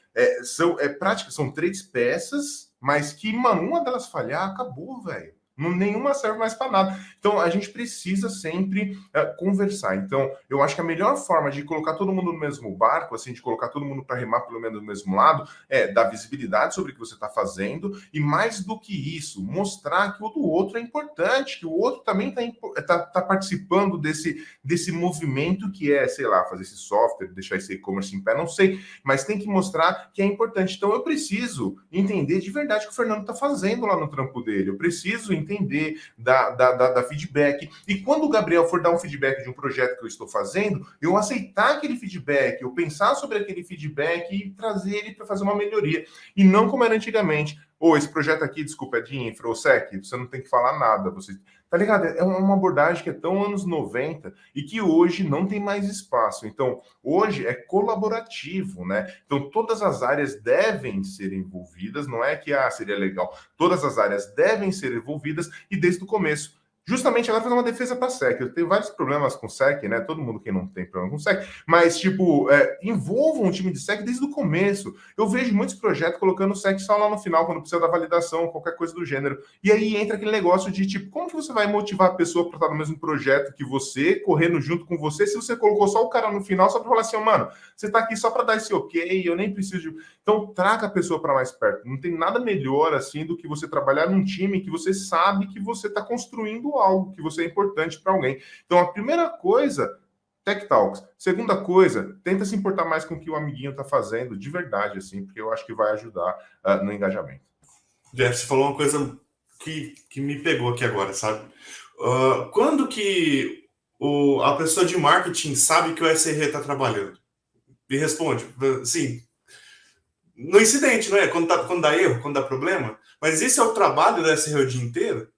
são 3 peças, mas que, mano, uma delas falhar, acabou, velho. Nenhuma serve mais para nada. Então, a gente precisa sempre conversar. Então, eu acho que a melhor forma de colocar todo mundo no mesmo barco, assim, de colocar todo mundo para remar pelo menos do mesmo lado, é dar visibilidade sobre o que você está fazendo e, mais do que isso, mostrar que o do outro é importante, que o outro também tá participando desse movimento que é, sei lá, fazer esse software, deixar esse e-commerce em pé, não sei, mas tem que mostrar que é importante. Então, eu preciso entender de verdade o que o Fernando está fazendo lá no trampo dele. Eu preciso entender, da feedback. E quando o Gabriel for dar um feedback de um projeto que eu estou fazendo, eu aceitar aquele feedback, eu pensar sobre aquele feedback e trazer ele para fazer uma melhoria. E não como era antigamente. ou esse projeto aqui, desculpa, é de infra ou sec, você não tem que falar nada, você, tá ligado? É uma abordagem que é tão anos 90 e que hoje não tem mais espaço. Então, hoje é colaborativo, né? Então, todas as áreas devem ser envolvidas, não é que seria legal. Todas as áreas devem ser envolvidas e desde o começo. Justamente agora fazer uma defesa para SEC. Eu tenho vários problemas com SEC, né? Todo mundo que não tem problema com SEC, mas, tipo, envolvam um time de SEC desde o começo. Eu vejo muitos projetos colocando o SEC só lá no final, quando precisa da validação, qualquer coisa do gênero. E aí entra aquele negócio de, tipo, como que você vai motivar a pessoa para estar no mesmo projeto que você, correndo junto com você, se você colocou só o cara no final, só para falar assim, mano, você tá aqui só para dar esse ok, eu nem preciso de... Então, traga a pessoa para mais perto. Não tem nada melhor, assim, do que você trabalhar num time que você sabe que você está construindo algo, que você é importante para alguém. Então, a primeira coisa, Tech Talks. Segunda coisa, tenta se importar mais com o que o amiguinho está fazendo, de verdade, assim, porque eu acho que vai ajudar no engajamento. Jeff, você falou uma coisa que me pegou aqui agora, sabe? Quando que a pessoa de marketing sabe que o SRE está trabalhando? Me responde. Sim, no incidente, não é? Quando dá erro, quando dá problema. Mas esse é o trabalho do SRE o dia inteiro?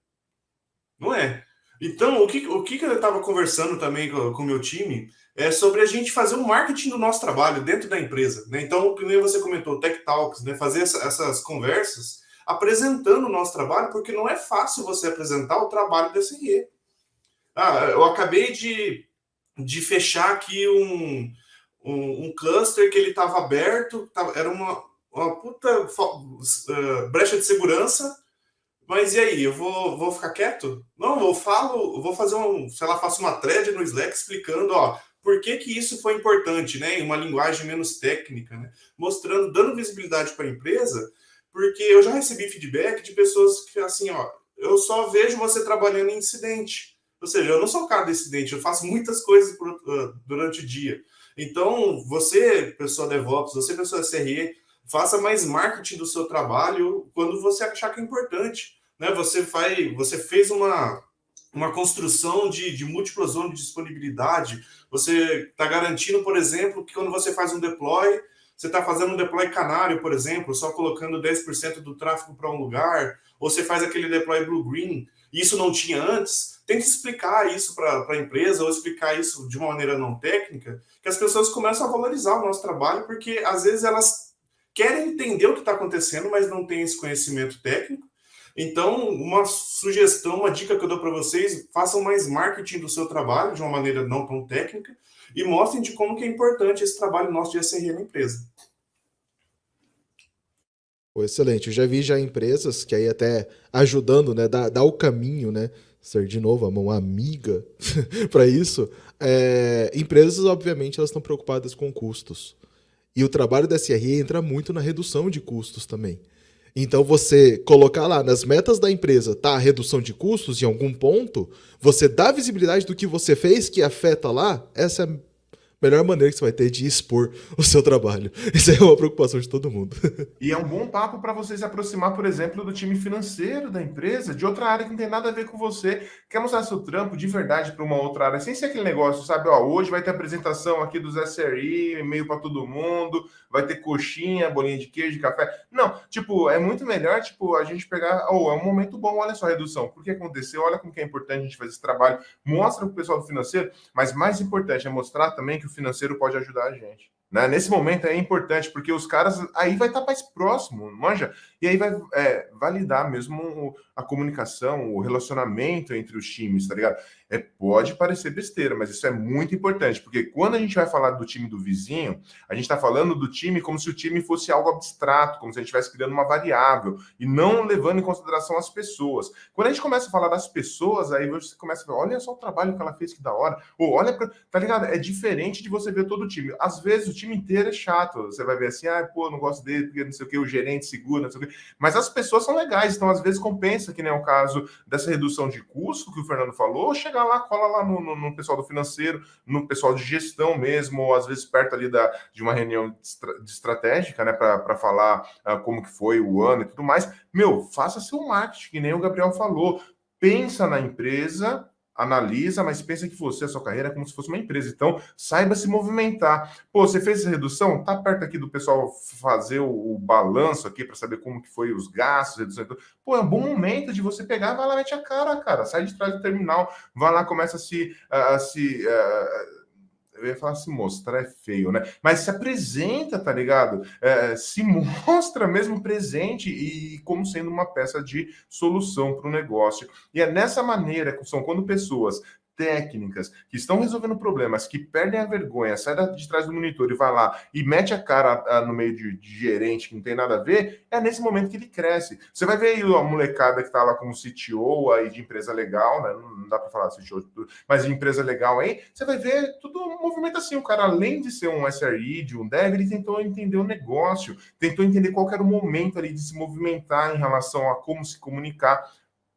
Não é. Então, o que eu estava conversando também com o meu time é sobre a gente fazer o marketing do nosso trabalho dentro da empresa, né? Então, como você comentou, Tech Talks, né? Fazer essas conversas apresentando o nosso trabalho, porque não é fácil você apresentar o trabalho do SRE. Eu acabei de fechar aqui um cluster que ele estava aberto, era uma puta brecha de segurança. Mas e aí, eu vou ficar quieto? Não, eu vou fazer faço uma thread no Slack explicando, por que isso foi importante, né? Em uma linguagem menos técnica, né? Mostrando, dando visibilidade para a empresa, porque eu já recebi feedback de pessoas que, assim, eu só vejo você trabalhando em incidente. Ou seja, eu não sou o cara do incidente, eu faço muitas coisas durante o dia. Então, você, pessoa DevOps, você, pessoa SRE, faça mais marketing do seu trabalho quando você achar que é importante, né? Você fez uma construção de múltiplas zonas de disponibilidade. Você está garantindo, por exemplo, que quando você faz um deploy, você está fazendo um deploy canário, por exemplo, só colocando 10% do tráfego para um lugar, ou você faz aquele deploy blue-green, e isso não tinha antes. Tente explicar isso para a empresa, ou explicar isso de uma maneira não técnica, que as pessoas começam a valorizar o nosso trabalho, porque às vezes elas querem entender o que está acontecendo, mas não têm esse conhecimento técnico. Então, uma sugestão, uma dica que eu dou para vocês, façam mais marketing do seu trabalho de uma maneira não tão técnica e mostrem de como que é importante esse trabalho nosso de SRE na empresa. Excelente. Eu já vi empresas que aí até ajudando, né, dá o caminho, né, ser de novo a mão amiga para isso. Empresas, obviamente, elas estão preocupadas com custos. E o trabalho da SRE entra muito na redução de custos também. Então, você colocar lá nas metas da empresa, a redução de custos em algum ponto, você dá visibilidade do que você fez que afeta lá, essa é a melhor maneira que você vai ter de expor o seu trabalho. Isso é uma preocupação de todo mundo. E é um bom papo para você se aproximar, por exemplo, do time financeiro da empresa, de outra área que não tem nada a ver com você. Quer mostrar seu trampo de verdade para uma outra área, sem ser aquele negócio, sabe? Hoje vai ter apresentação aqui dos SRE, e-mail para todo mundo, vai ter coxinha, bolinha de queijo, café. Não, tipo, é muito melhor, tipo, a gente pegar, é um momento bom, olha só a redução. Por que aconteceu? Olha como que é importante a gente fazer esse trabalho. Mostra para o pessoal do financeiro, mas mais importante é mostrar também que o financeiro pode ajudar a gente. Né? Nesse momento é importante, porque os caras aí vai estar mais próximo, manja? E aí vai validar mesmo a comunicação, o relacionamento entre os times, tá ligado? Pode parecer besteira, mas isso é muito importante, porque quando a gente vai falar do time do vizinho, a gente está falando do time como se o time fosse algo abstrato, como se a gente estivesse criando uma variável, e não levando em consideração as pessoas. Quando a gente começa a falar das pessoas, aí você começa a ver, olha só o trabalho que ela fez, que da hora. Ou olha, tá ligado? É diferente de você ver todo o time. Às vezes o time inteiro é chato, você vai ver assim, não gosto dele, porque não sei o que, o gerente segura, não sei o que. Mas as pessoas são legais, então às vezes compensa, que nem é o caso dessa redução de custo que o Fernando falou, chegar lá, cola lá no pessoal do financeiro, no pessoal de gestão mesmo, ou às vezes perto ali de uma reunião de estratégica, né, para falar como que foi o ano e tudo mais. Faça seu marketing, que nem o Gabriel falou. Pensa na empresa, analisa, mas pensa que você, a sua carreira é como se fosse uma empresa. Então, saiba se movimentar. Pô, você fez essa redução? Tá perto aqui do pessoal fazer o balanço aqui para saber como que foi os gastos, redução. Pô, é um bom momento de você pegar, vai lá, mete a cara, sai de trás do terminal, vai lá, começa eu ia falar se mostrar é feio, né? Mas se apresenta, tá ligado? Se mostra mesmo presente e como sendo uma peça de solução para o negócio. E é nessa maneira que são quando pessoas técnicas que estão resolvendo problemas, que perdem a vergonha, sai de trás do monitor e vai lá e mete a cara no meio de gerente que não tem nada a ver, é nesse momento que ele cresce. Você vai ver aí a molecada que tá lá como CTO aí de empresa legal, né? Não dá para falar CTO, mas de empresa legal aí, você vai ver tudo um movimento assim. O cara, além de ser um SRE, de um dev, ele tentou entender o negócio, tentou entender qual era o momento ali de se movimentar em relação a como se comunicar.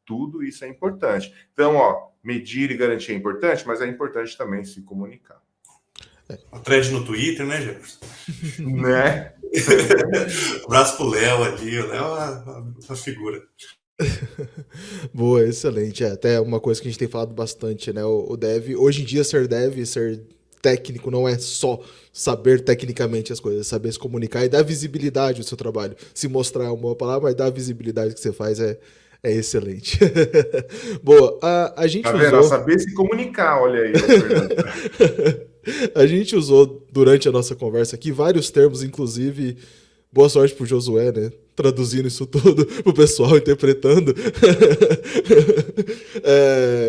Tudo isso é importante. Então, medir e garantir é importante, mas é importante também se comunicar. A thread no Twitter, né, Jefferson? Né? Abraço pro Léo ali, o Léo é uma figura. Boa, excelente. Até uma coisa que a gente tem falado bastante, né? O dev, hoje em dia ser dev, ser técnico não é só saber tecnicamente as coisas, saber se comunicar e dar visibilidade ao seu trabalho. Se mostrar é uma boa palavra, mas dar visibilidade que você faz é excelente. Boa, a gente vendo? usou... Saber se comunicar, olha aí. A gente usou durante a nossa conversa aqui vários termos, inclusive, boa sorte pro Josué, né? Traduzindo isso tudo pro pessoal, interpretando.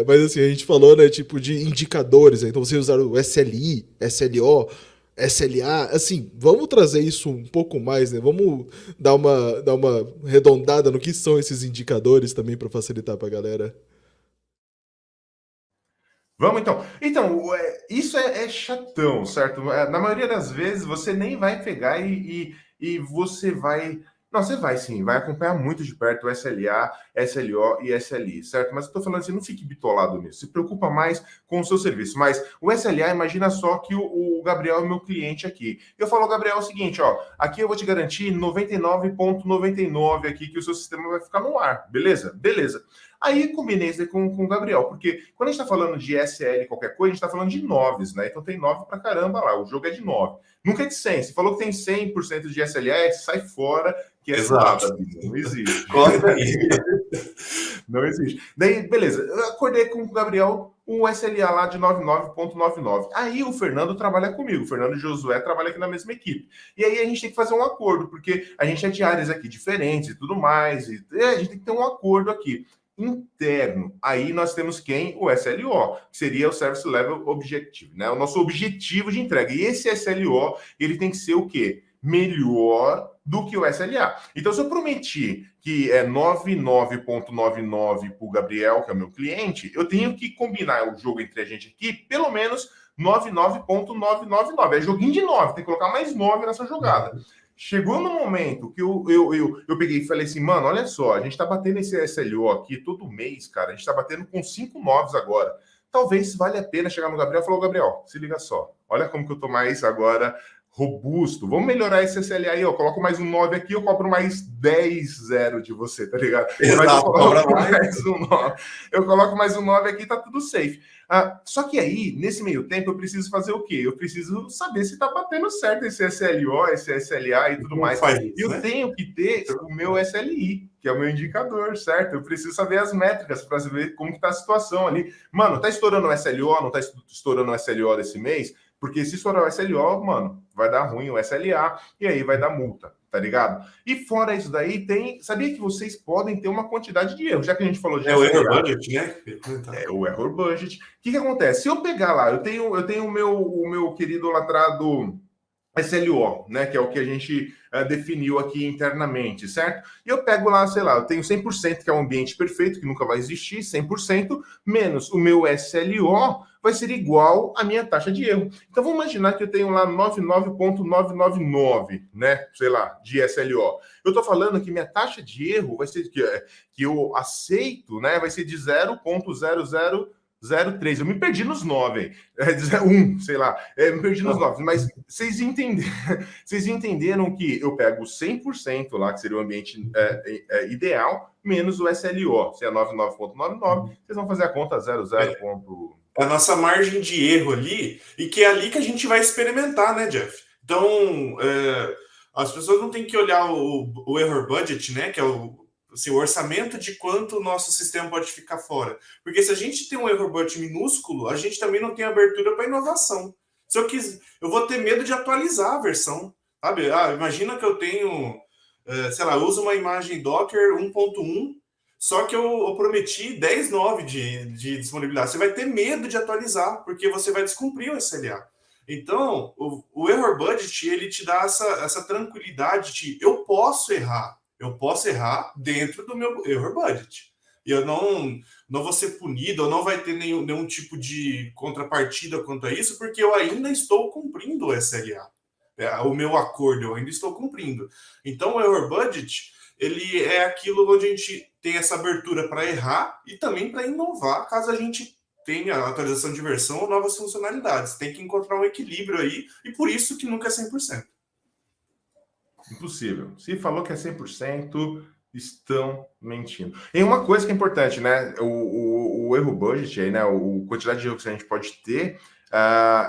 Mas assim, a gente falou, né, tipo de indicadores, né? Então vocês usaram o SLI, SLO, SLA, assim, vamos trazer isso um pouco mais, né? Vamos dar uma arredondada no que são esses indicadores também para facilitar para a galera. Vamos então. Então, isso é chatão, certo? Na maioria das vezes você nem vai pegar e você vai... Não, você vai sim, vai acompanhar muito de perto o SLA, SLO e SLI, certo? Mas eu tô falando assim, não fique bitolado nisso, se preocupa mais com o seu serviço. Mas o SLA, imagina só que o Gabriel é meu cliente aqui. Eu falo, Gabriel, é o seguinte, aqui eu vou te garantir 99,99 aqui que o seu sistema vai ficar no ar, beleza? Beleza. Aí combinei isso com o Gabriel, porque quando a gente está falando de SL, qualquer coisa, a gente está falando de 9s, né? Então tem 9 pra caramba lá, o jogo é de 9. Nunca é de 100. Se falou que tem 100% de SLA, sai fora, que é cilada, não existe. Corta aí. Não existe. Daí, beleza, eu acordei com o Gabriel um SLA lá de 99,99. Aí o Fernando trabalha comigo, o Fernando e Josué trabalham aqui na mesma equipe. E aí a gente tem que fazer um acordo, porque a gente é de áreas aqui diferentes e tudo mais, e a gente tem que ter um acordo aqui interno. Aí nós temos quem? O SLO, que seria o Service Level Objective, né? O nosso objetivo de entrega. E esse SLO, ele tem que ser o quê? Melhor do que o SLA. Então, se eu prometi que é 99,99 para o Gabriel, que é o meu cliente, eu tenho que combinar o jogo entre a gente aqui, pelo menos 99,999. É joguinho de 9, tem que colocar mais 9 nessa jogada. Chegou no momento que eu peguei e falei assim, mano, olha só, a gente tá batendo esse SLO aqui todo mês, cara, a gente tá batendo com 5 9s agora. Talvez valha a pena chegar no Gabriel e falar, Gabriel, se liga só, olha como que eu tô mais agora robusto, vamos melhorar esse SLA aí, eu coloco mais um 9 aqui, eu cobro mais 10,0 de você, tá ligado? Exato, mas eu coloco mais um 9 aqui, tá tudo safe. Só que aí, nesse meio tempo, eu preciso fazer o quê? Eu preciso saber se tá batendo certo esse SLO, esse SLA e tudo mais. E eu tenho que ter o meu SLI, que é o meu indicador, certo? Eu preciso saber as métricas para saber como que tá a situação ali. Mano, tá estourando o SLO, não tá estourando o SLO desse mês? Porque se estourar o SLO, mano, vai dar ruim o SLA e aí vai dar multa, tá ligado? E fora isso daí, sabia que vocês podem ter uma quantidade de erros, já que a gente falou de o error budget, né? É o error budget. O que acontece? Se eu pegar lá, eu tenho o meu querido latrado SLO, né, que é o que a gente definiu aqui internamente, certo? E eu pego lá, sei lá, eu tenho 100%, que é um ambiente perfeito, que nunca vai existir, 100%, menos o meu SLO vai ser igual à minha taxa de erro. Então, vamos imaginar que eu tenho lá 99,999, né, sei lá, de SLO. Eu estou falando que minha taxa de erro vai ser, que eu aceito, né, vai ser de 0,00 0,3. Eu me perdi nos 9, sei lá. Me perdi nos 9. Mas vocês entenderam que eu pego 100% lá, que seria o ambiente ideal, menos o SLO. Se é 99,99, vocês vão fazer a conta 00. A nossa margem de erro ali, e que é ali que a gente vai experimentar, né, Jeff? Então, as pessoas não têm que olhar o error budget, né, que é o orçamento de quanto o nosso sistema pode ficar fora. Porque se a gente tem um error budget minúsculo, a gente também não tem abertura para inovação. Se eu quiser, eu vou ter medo de atualizar a versão, sabe? Imagina que eu tenho, sei lá, eu uso uma imagem Docker 1.1, só que eu prometi 10.9 de disponibilidade. Você vai ter medo de atualizar, porque você vai descumprir o SLA. Então, o error budget, ele te dá essa tranquilidade de eu posso errar dentro do meu error budget. E eu não vou ser punido, eu não vai ter nenhum tipo de contrapartida quanto a isso, porque eu ainda estou cumprindo o SLA. O meu acordo, eu ainda estou cumprindo. Então, o error budget, ele é aquilo onde a gente tem essa abertura para errar e também para inovar, caso a gente tenha atualização de versão ou novas funcionalidades. Tem que encontrar um equilíbrio aí, e por isso que nunca é 100%. Impossível. Se falou que é 100%, estão mentindo. E uma coisa que é importante, né? O erro budget aí, né? A quantidade de erros que a gente pode ter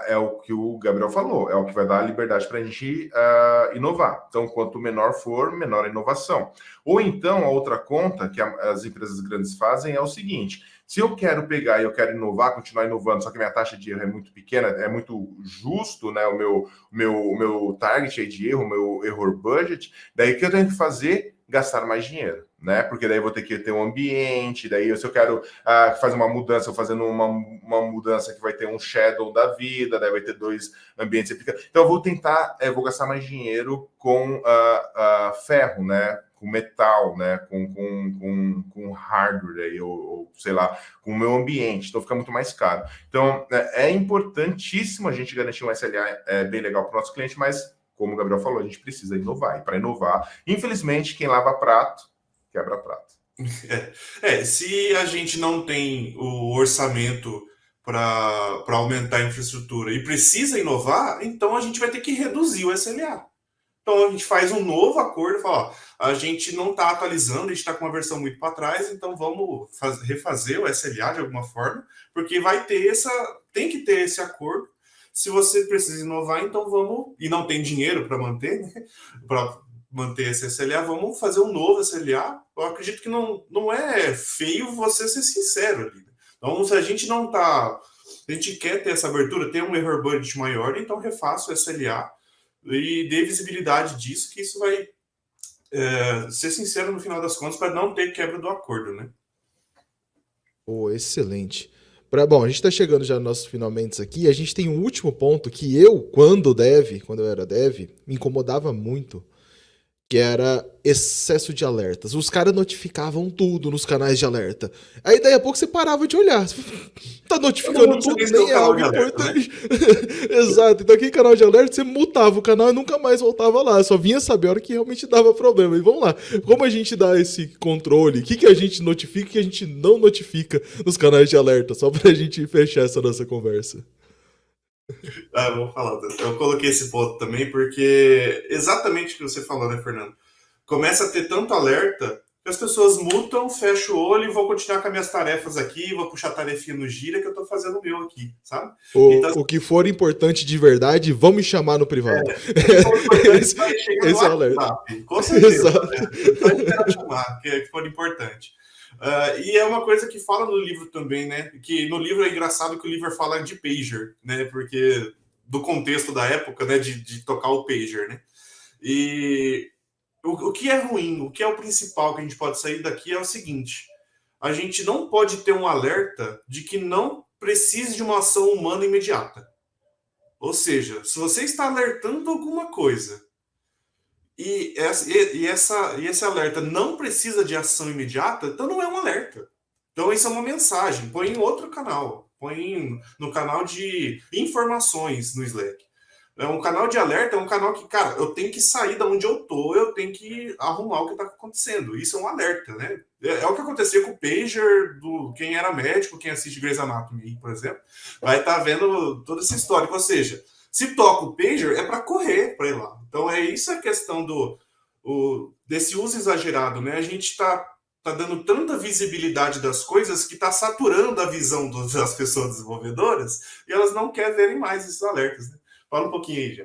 é o que o Gabriel falou, é o que vai dar a liberdade para a gente inovar. Então, quanto menor for, menor a inovação. Ou então, a outra conta que as empresas grandes fazem é o seguinte: se eu quero pegar e eu quero inovar, continuar inovando, só que minha taxa de erro é muito pequena, é muito justo, né? O meu target aí de erro, o meu error budget, daí o que eu tenho que fazer? Gastar mais dinheiro, né? Porque daí eu vou ter que ter um ambiente, daí se eu quero fazer uma mudança, eu fazendo uma mudança que vai ter um shadow da vida, daí vai ter 2 ambientes. Então eu vou tentar, vou gastar mais dinheiro com ferro, né? Com metal, né? Com hardware aí, ou sei lá, com o meu ambiente. Então fica muito mais caro. Então é importantíssimo a gente garantir um SLA bem legal para o nosso cliente, mas como o Gabriel falou, a gente precisa inovar. E para inovar, infelizmente, quem lava prato, quebra prato. Se a gente não tem o orçamento para aumentar a infraestrutura e precisa inovar, então a gente vai ter que reduzir o SLA. Então a gente faz um novo acordo e fala, a gente não está atualizando, a gente está com uma versão muito para trás, então vamos refazer o SLA de alguma forma, porque tem que ter esse acordo. Se você precisa inovar, então vamos, e não tem dinheiro para manter, né? Para manter esse SLA, vamos fazer um novo SLA. Eu acredito que não é feio você ser sincero ali. Então, se a gente não tá, a gente quer ter essa abertura, ter um error budget maior, então refaça o SLA e dê visibilidade disso, que isso vai ser sincero no final das contas, para não ter quebra do acordo, né? Excelente. Bom, a gente está chegando já nos nossos finalmente aqui. A gente tem um último ponto que eu, quando eu era dev, me incomodava muito, que era excesso de alertas. Os caras notificavam tudo nos canais de alerta. Aí daí a pouco você parava de olhar. Tá notificando tudo, nem é algo importante. Né? Exato. Então aquele canal de alerta, você mutava o canal e nunca mais voltava lá. Só vinha saber a hora que realmente dava problema. E vamos lá. Como a gente dá esse controle? O que a gente notifica e o que a gente não notifica nos canais de alerta? Só pra gente fechar essa nossa conversa. Vou falar. Eu coloquei esse ponto também porque exatamente o que você falou, né, Fernando? Começa a ter tanto alerta que as pessoas mutam, fecham o olho e vou continuar com as minhas tarefas aqui, vou puxar tarefinha no Gira que eu tô fazendo o meu aqui, sabe? O que for importante de verdade, vamos me chamar no privado. O que for importante vai chegar no WhatsApp, com certeza. Vai esperar chamar, que for importante. E é uma coisa que fala no livro também, né? Que no livro é engraçado que o livro fala de pager, né? Porque do contexto da época, né? De tocar o pager, né? E o que é ruim, o que é o principal que a gente pode sair daqui é o seguinte: a gente não pode ter um alerta de que não precise de uma ação humana imediata. Ou seja, se você está alertando alguma coisa e esse alerta não precisa de ação imediata, então não é um alerta. Então isso é uma mensagem. Põe em outro canal. Põe no canal de informações no Slack. um canal de alerta, é um canal que, cara, eu tenho que sair da onde eu tô, eu tenho que arrumar o que tá acontecendo. Isso é um alerta, né? É o que acontecia com o pager do quem era médico, quem assiste Grey's Anatomy, por exemplo, vai estar vendo toda essa história. Ou seja, se toca o pager, é para correr para ir lá. Então é isso a questão desse uso exagerado, né? A gente está dando tanta visibilidade das coisas que está saturando a visão das pessoas desenvolvedoras e elas não querem verem mais esses alertas, né? Fala um pouquinho aí, já.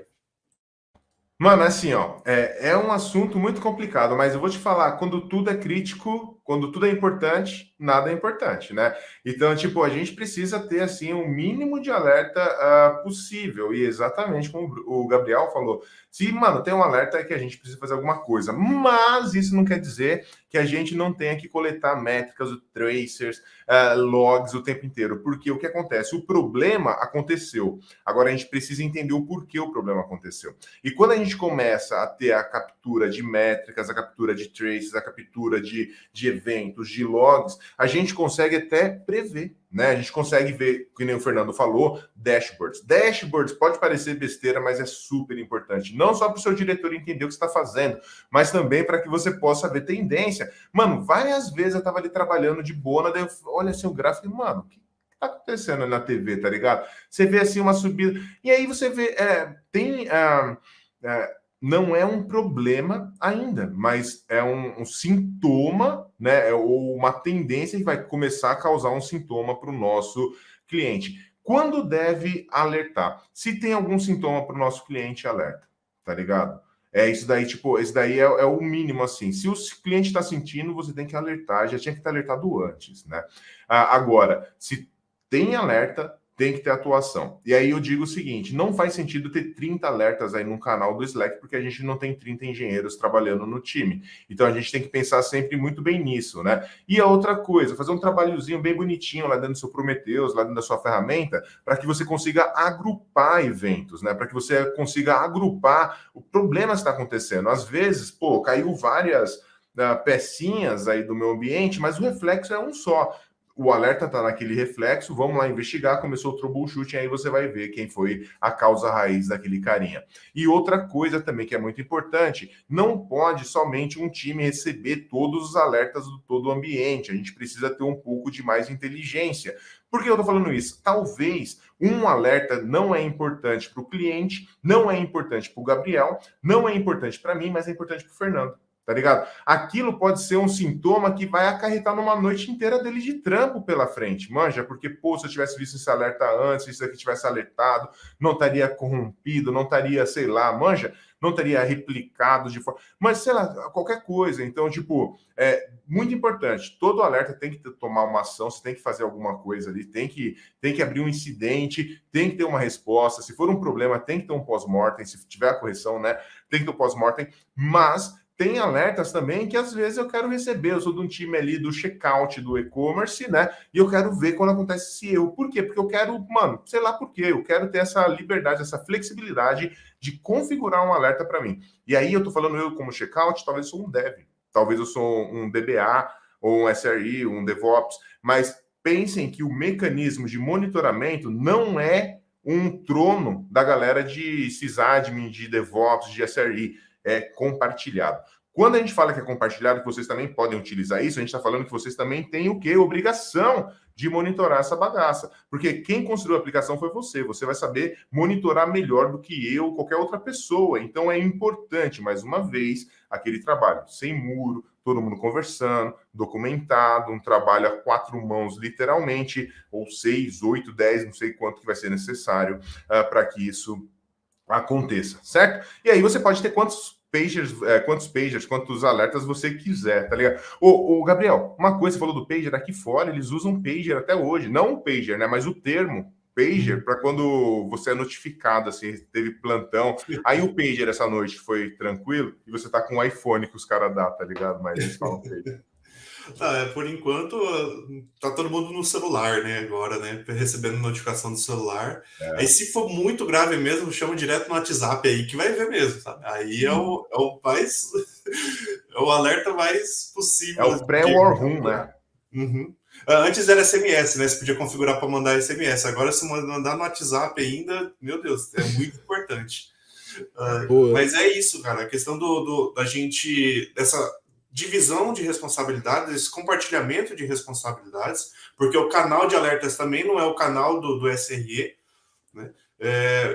Mano, assim, ó, é um assunto muito complicado, mas eu vou te falar, quando tudo é crítico, quando tudo é importante, nada é importante, né? Então, tipo, a gente precisa ter, assim, o mínimo de alerta possível, e exatamente como o Gabriel falou, se, mano, tem um alerta é que a gente precisa fazer alguma coisa, mas isso não quer dizer que a gente não tenha que coletar métricas, tracers, logs o tempo inteiro, porque o que acontece? O problema aconteceu, agora a gente precisa entender o porquê o problema aconteceu. E quando a gente começa a ter a captura de métricas, a captura de traces, a captura de eventos, de logs, a gente consegue até prever, né? A gente consegue ver, que nem o Fernando falou, dashboards. Dashboards pode parecer besteira, mas é super importante. Não só para o seu diretor entender o que está fazendo, mas também para que você possa ver tendência. Mano, várias vezes eu estava ali trabalhando de boa, daí eu olho assim o gráfico e, mano, o que tá acontecendo na TV, tá ligado? Você vê assim uma subida, e aí você vê, não é um problema ainda, mas é um sintoma, né? Ou uma tendência que vai começar a causar um sintoma para o nosso cliente. Quando deve alertar? Se tem algum sintoma para o nosso cliente, alerta, tá ligado? É isso daí, tipo, esse daí é o mínimo, assim. Se o cliente está sentindo, você tem que alertar, já tinha que estar alertado antes, né? Agora, se tem alerta, tem que ter atuação. E aí eu digo o seguinte, não faz sentido ter 30 alertas aí no canal do Slack, porque a gente não tem 30 engenheiros trabalhando no time. Então a gente tem que pensar sempre muito bem nisso, né? E a outra coisa, fazer um trabalhozinho bem bonitinho lá dentro do seu Prometheus, lá dentro da sua ferramenta, para que você consiga agrupar eventos, né? Para que você consiga agrupar o problema que está acontecendo. Às vezes, pô, caiu várias pecinhas aí do meu ambiente, mas o reflexo é um só. O alerta está naquele reflexo, vamos lá investigar, começou o troubleshooting, aí você vai ver quem foi a causa raiz daquele carinha. E outra coisa também que é muito importante, não pode somente um time receber todos os alertas do todo o ambiente, a gente precisa ter um pouco de mais inteligência. Por que eu estou falando isso? Talvez um alerta não é importante para o cliente, não é importante para o Gabriel, não é importante para mim, mas é importante para o Fernando. Tá ligado? Aquilo pode ser um sintoma que vai acarretar numa noite inteira dele de trampo pela frente, manja? Porque, pô, se eu tivesse visto esse alerta antes, se isso aqui tivesse alertado, não estaria corrompido, não estaria, sei lá, manja? Não teria replicado de forma... Mas, sei lá, qualquer coisa. Então, tipo, é muito importante. Todo alerta tem que tomar uma ação, você tem que fazer alguma coisa ali, tem que abrir um incidente, tem que ter uma resposta. Se for um problema, tem que ter um pós-mortem. Se tiver a correção, né? Tem que ter o pós-mortem. Mas tem alertas também que às vezes eu quero receber. Eu sou de um time ali do checkout do e-commerce, né? E eu quero ver quando acontece esse erro. Por quê? Porque eu quero, mano, sei lá por quê. Eu quero ter essa liberdade, essa flexibilidade de configurar um alerta para mim. E aí eu tô falando eu como checkout, talvez eu sou um dev, talvez eu sou um DBA ou um SRE, um DevOps, mas pensem que o mecanismo de monitoramento não é um trono da galera de sysadmin, de DevOps, de SRE. É compartilhado. Quando a gente fala que é compartilhado, que vocês também podem utilizar isso, a gente está falando que vocês também têm o quê? Obrigação de monitorar essa bagaça. Porque quem construiu a aplicação foi você. Você vai saber monitorar melhor do que eu ou qualquer outra pessoa. Então é importante, mais uma vez, aquele trabalho sem muro, todo mundo conversando, documentado, um trabalho a 4 mãos, literalmente, ou 6, 8, 10, não sei quanto que vai ser necessário para que isso aconteça, certo? E aí você pode ter quantos pagers, quantos alertas você quiser, tá ligado? Ô, Gabriel, uma coisa, você falou do pager, aqui fora eles usam pager até hoje, não o pager, né, mas o termo pager para quando você é notificado, assim, teve plantão, aí o pager essa noite foi tranquilo e você tá com o iPhone que os caras dão, tá ligado? Mas eles falam pager. Por enquanto, tá todo mundo no celular, né? Agora, né? Recebendo notificação do celular. Aí, se for muito grave mesmo, chama direto no WhatsApp aí, que vai ver mesmo, sabe? Aí é o é o alerta mais possível. É o pré-war room, né? Uhum. Antes era SMS, né? Você podia configurar para mandar SMS. Agora, se mandar no WhatsApp ainda, meu Deus, é muito importante. Mas é isso, cara. A questão da gente, dessa divisão de responsabilidades, esse compartilhamento de responsabilidades, porque o canal de alertas também não é o canal do SRE, né?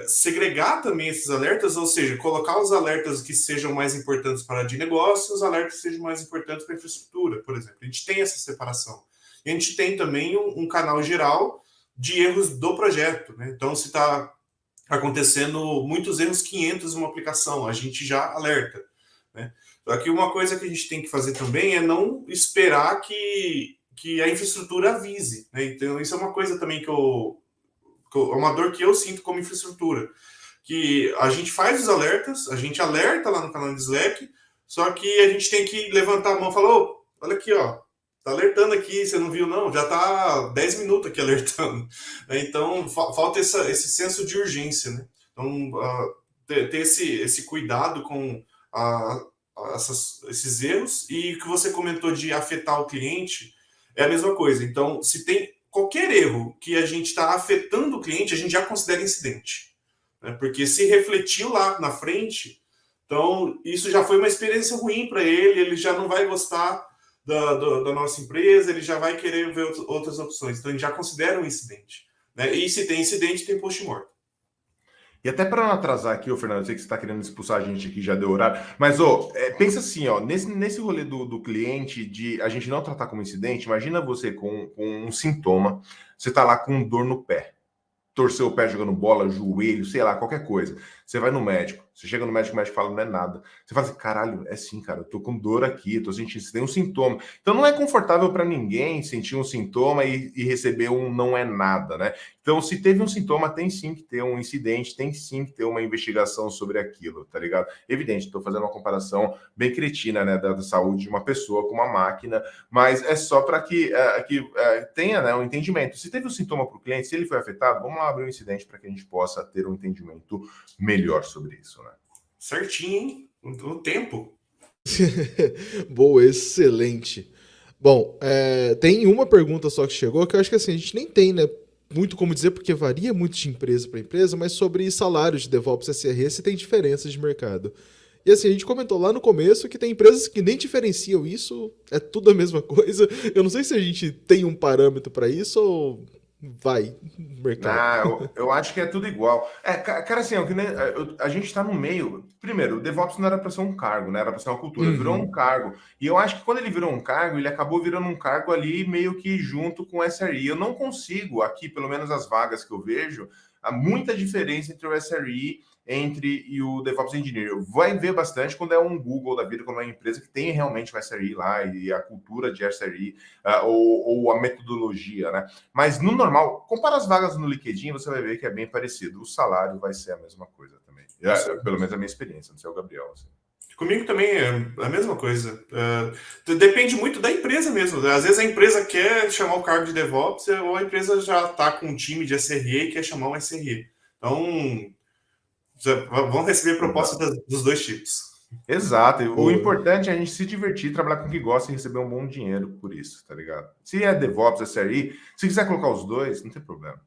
Segregar também esses alertas, ou seja, colocar os alertas que sejam mais importantes para de negócio, os alertas que sejam mais importantes para a infraestrutura, por exemplo. A gente tem essa separação. E a gente tem também um canal geral de erros do projeto, né? Então, se está acontecendo muitos erros 500 em uma aplicação, a gente já alerta, né? Só que uma coisa que a gente tem que fazer também é não esperar que a infraestrutura avise, né? Então, isso é uma coisa também é uma dor que eu sinto como infraestrutura, que a gente faz os alertas, a gente alerta lá no canal de Slack, só que a gente tem que levantar a mão e falar, olha aqui, tá alertando aqui, você não viu não? Já tá 10 minutos aqui alertando. Então, falta esse senso de urgência, né? Então, ter esse cuidado com esses erros, e o que você comentou de afetar o cliente é a mesma coisa. Então, se tem qualquer erro que a gente está afetando o cliente, a gente já considera incidente, né? Porque se refletiu lá na frente, então isso já foi uma experiência ruim para ele já não vai gostar da nossa empresa, ele já vai querer ver outras opções. Então, a gente já considera um incidente, né? E se tem incidente, tem post-mortem. E até para não atrasar aqui, Fernando, eu sei que você está querendo expulsar a gente aqui, já deu horário, mas pensa assim, nesse rolê do cliente, de a gente não tratar como incidente, imagina você com um sintoma, você está lá com dor no pé, torceu o pé jogando bola, joelho, sei lá, qualquer coisa. Você vai no médico, você chega no médico, o médico fala, não é nada. Você fala assim, caralho, é sim, cara, eu tô com dor aqui, eu tô sentindo, você tem um sintoma. Então não é confortável para ninguém sentir um sintoma e receber um não é nada, né? Então, se teve um sintoma, tem sim que ter um incidente, tem sim que ter uma investigação sobre aquilo, tá ligado? Evidente, estou fazendo uma comparação bem cretina, né, da saúde de uma pessoa com uma máquina, mas é só para que tenha, né, um entendimento. Se teve um sintoma para o cliente, se ele foi afetado, vamos lá abrir um incidente para que a gente possa ter um entendimento melhor sobre isso, né? Certinho, hein? No tempo. Boa, excelente. Bom, tem uma pergunta só que chegou, que eu acho que assim, a gente nem tem, né, muito como dizer, porque varia muito de empresa para empresa, mas sobre salários de DevOps SRE, se tem diferenças de mercado. E assim, a gente comentou lá no começo que tem empresas que nem diferenciam isso, é tudo a mesma coisa. Eu não sei se a gente tem um parâmetro para isso ou vai mercado. Eu acho que é tudo igual. Cara, assim, a gente está no meio. Primeiro, o DevOps não era para ser um cargo, né? Era para ser uma cultura. Virou um cargo. E eu acho que quando ele virou um cargo, ele acabou virando um cargo ali meio que junto com o SRE. Eu não consigo, aqui, pelo menos as vagas que eu vejo, há muita diferença entre o SRE e o DevOps Engineer. Vai ver bastante quando é um Google da vida, quando é uma empresa que tem realmente o SRE lá e a cultura de SRE ou a metodologia, né? Mas no normal, compara as vagas no LinkedIn, você vai ver que é bem parecido. O salário vai ser a mesma coisa também. Pelo menos a minha experiência, não sei o Gabriel. Assim. Comigo também é a mesma coisa. Depende muito da empresa mesmo. Às vezes a empresa quer chamar o cargo de DevOps ou a empresa já está com um time de SRE e quer chamar um SRE. Então, vão receber propostas dos dois tipos. Exato. O importante é a gente se divertir, trabalhar com o que gosta e receber um bom dinheiro por isso, tá ligado? Se é DevOps, SRE, se quiser colocar os dois, não tem problema.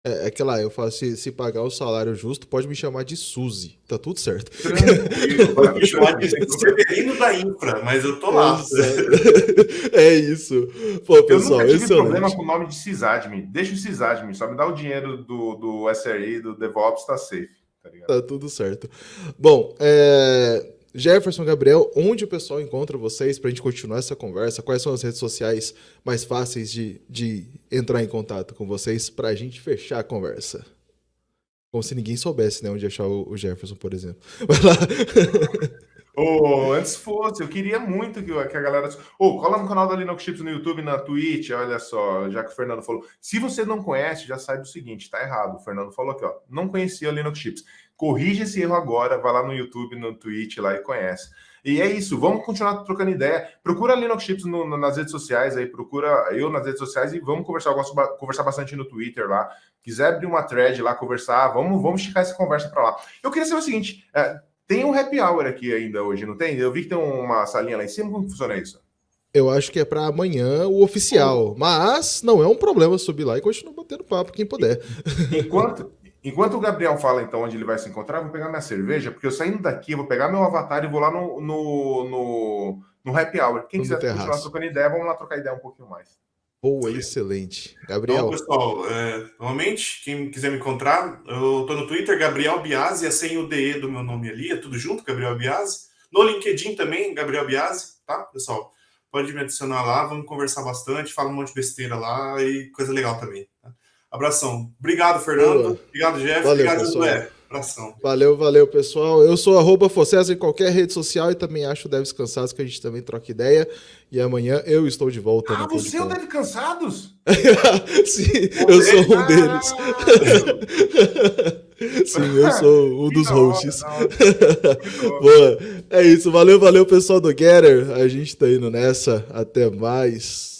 É que lá, eu falo, se pagar o salário justo, pode me chamar de Suzy. Tá tudo certo. Tranquilo, pode me chamar de Severino da Infra, mas eu tô lá. É isso. Pô, pessoal, eu nunca tive problema com o nome de sysadmin. Deixa o sysadmin, só me dá o dinheiro do SRE, do DevOps, tá safe. Tá tudo certo. Bom, Jefferson, Gabriel, onde o pessoal encontra vocês pra gente continuar essa conversa? Quais são as redes sociais mais fáceis de entrar em contato com vocês pra gente fechar a conversa? Como se ninguém soubesse, né, onde achar o Jefferson, por exemplo. Vai lá. Antes fosse, eu queria muito que a galera... cola no canal da Linux Chips no YouTube, na Twitch, olha só, já que o Fernando falou. Se você não conhece, já saiba o seguinte, tá errado. O Fernando falou aqui, não conhecia a Linux Chips. Corrige esse erro agora, vai lá no YouTube, no Twitch lá e conhece. E é isso, vamos continuar trocando ideia. Procura a Linux Chips nas redes sociais aí, procura eu nas redes sociais e vamos conversar. Eu gosto de conversar bastante no Twitter lá. Quiser abrir uma thread lá, conversar, vamos esticar essa conversa para lá. Eu queria saber o seguinte, tem um happy hour aqui ainda hoje, não tem? Eu vi que tem uma salinha lá em cima, como funciona isso? Eu acho que é pra amanhã o oficial. Mas não é um problema subir lá e continuar batendo papo quem puder. Enquanto o Gabriel fala, então, onde ele vai se encontrar, eu vou pegar minha cerveja, porque eu saindo daqui, eu vou pegar meu avatar e vou lá no Happy Hour. Quem No quiser continuar terraço. trocando ideia, vamos lá trocar ideia um pouquinho mais. Boa, excelente. Então, Gabriel, pessoal, novamente, quem quiser me encontrar, eu tô no Twitter, Gabriel Biasi, é sem o DE do meu nome ali, é tudo junto, Gabriel Biasi. No LinkedIn também, Gabriel Biasi, tá, pessoal? Pode me adicionar lá, vamos conversar bastante, fala um monte de besteira lá e coisa legal também. Tá? Abração. Obrigado, Fernando. boa. Obrigado, Jeff. Valeu, Obrigado, pessoal. Josué. Abração. Valeu, pessoal. Eu sou @Focesa em qualquer rede social e também acho o Deves Cansados, que a gente também troca idea. E amanhã eu estou de volta no Você é o Podpom. Deve Cansados? Sim, eu sou um deles. Sim, eu sou um dos hosts. Boa. É isso. Valeu, pessoal do Getter. A gente tá indo nessa. Até mais.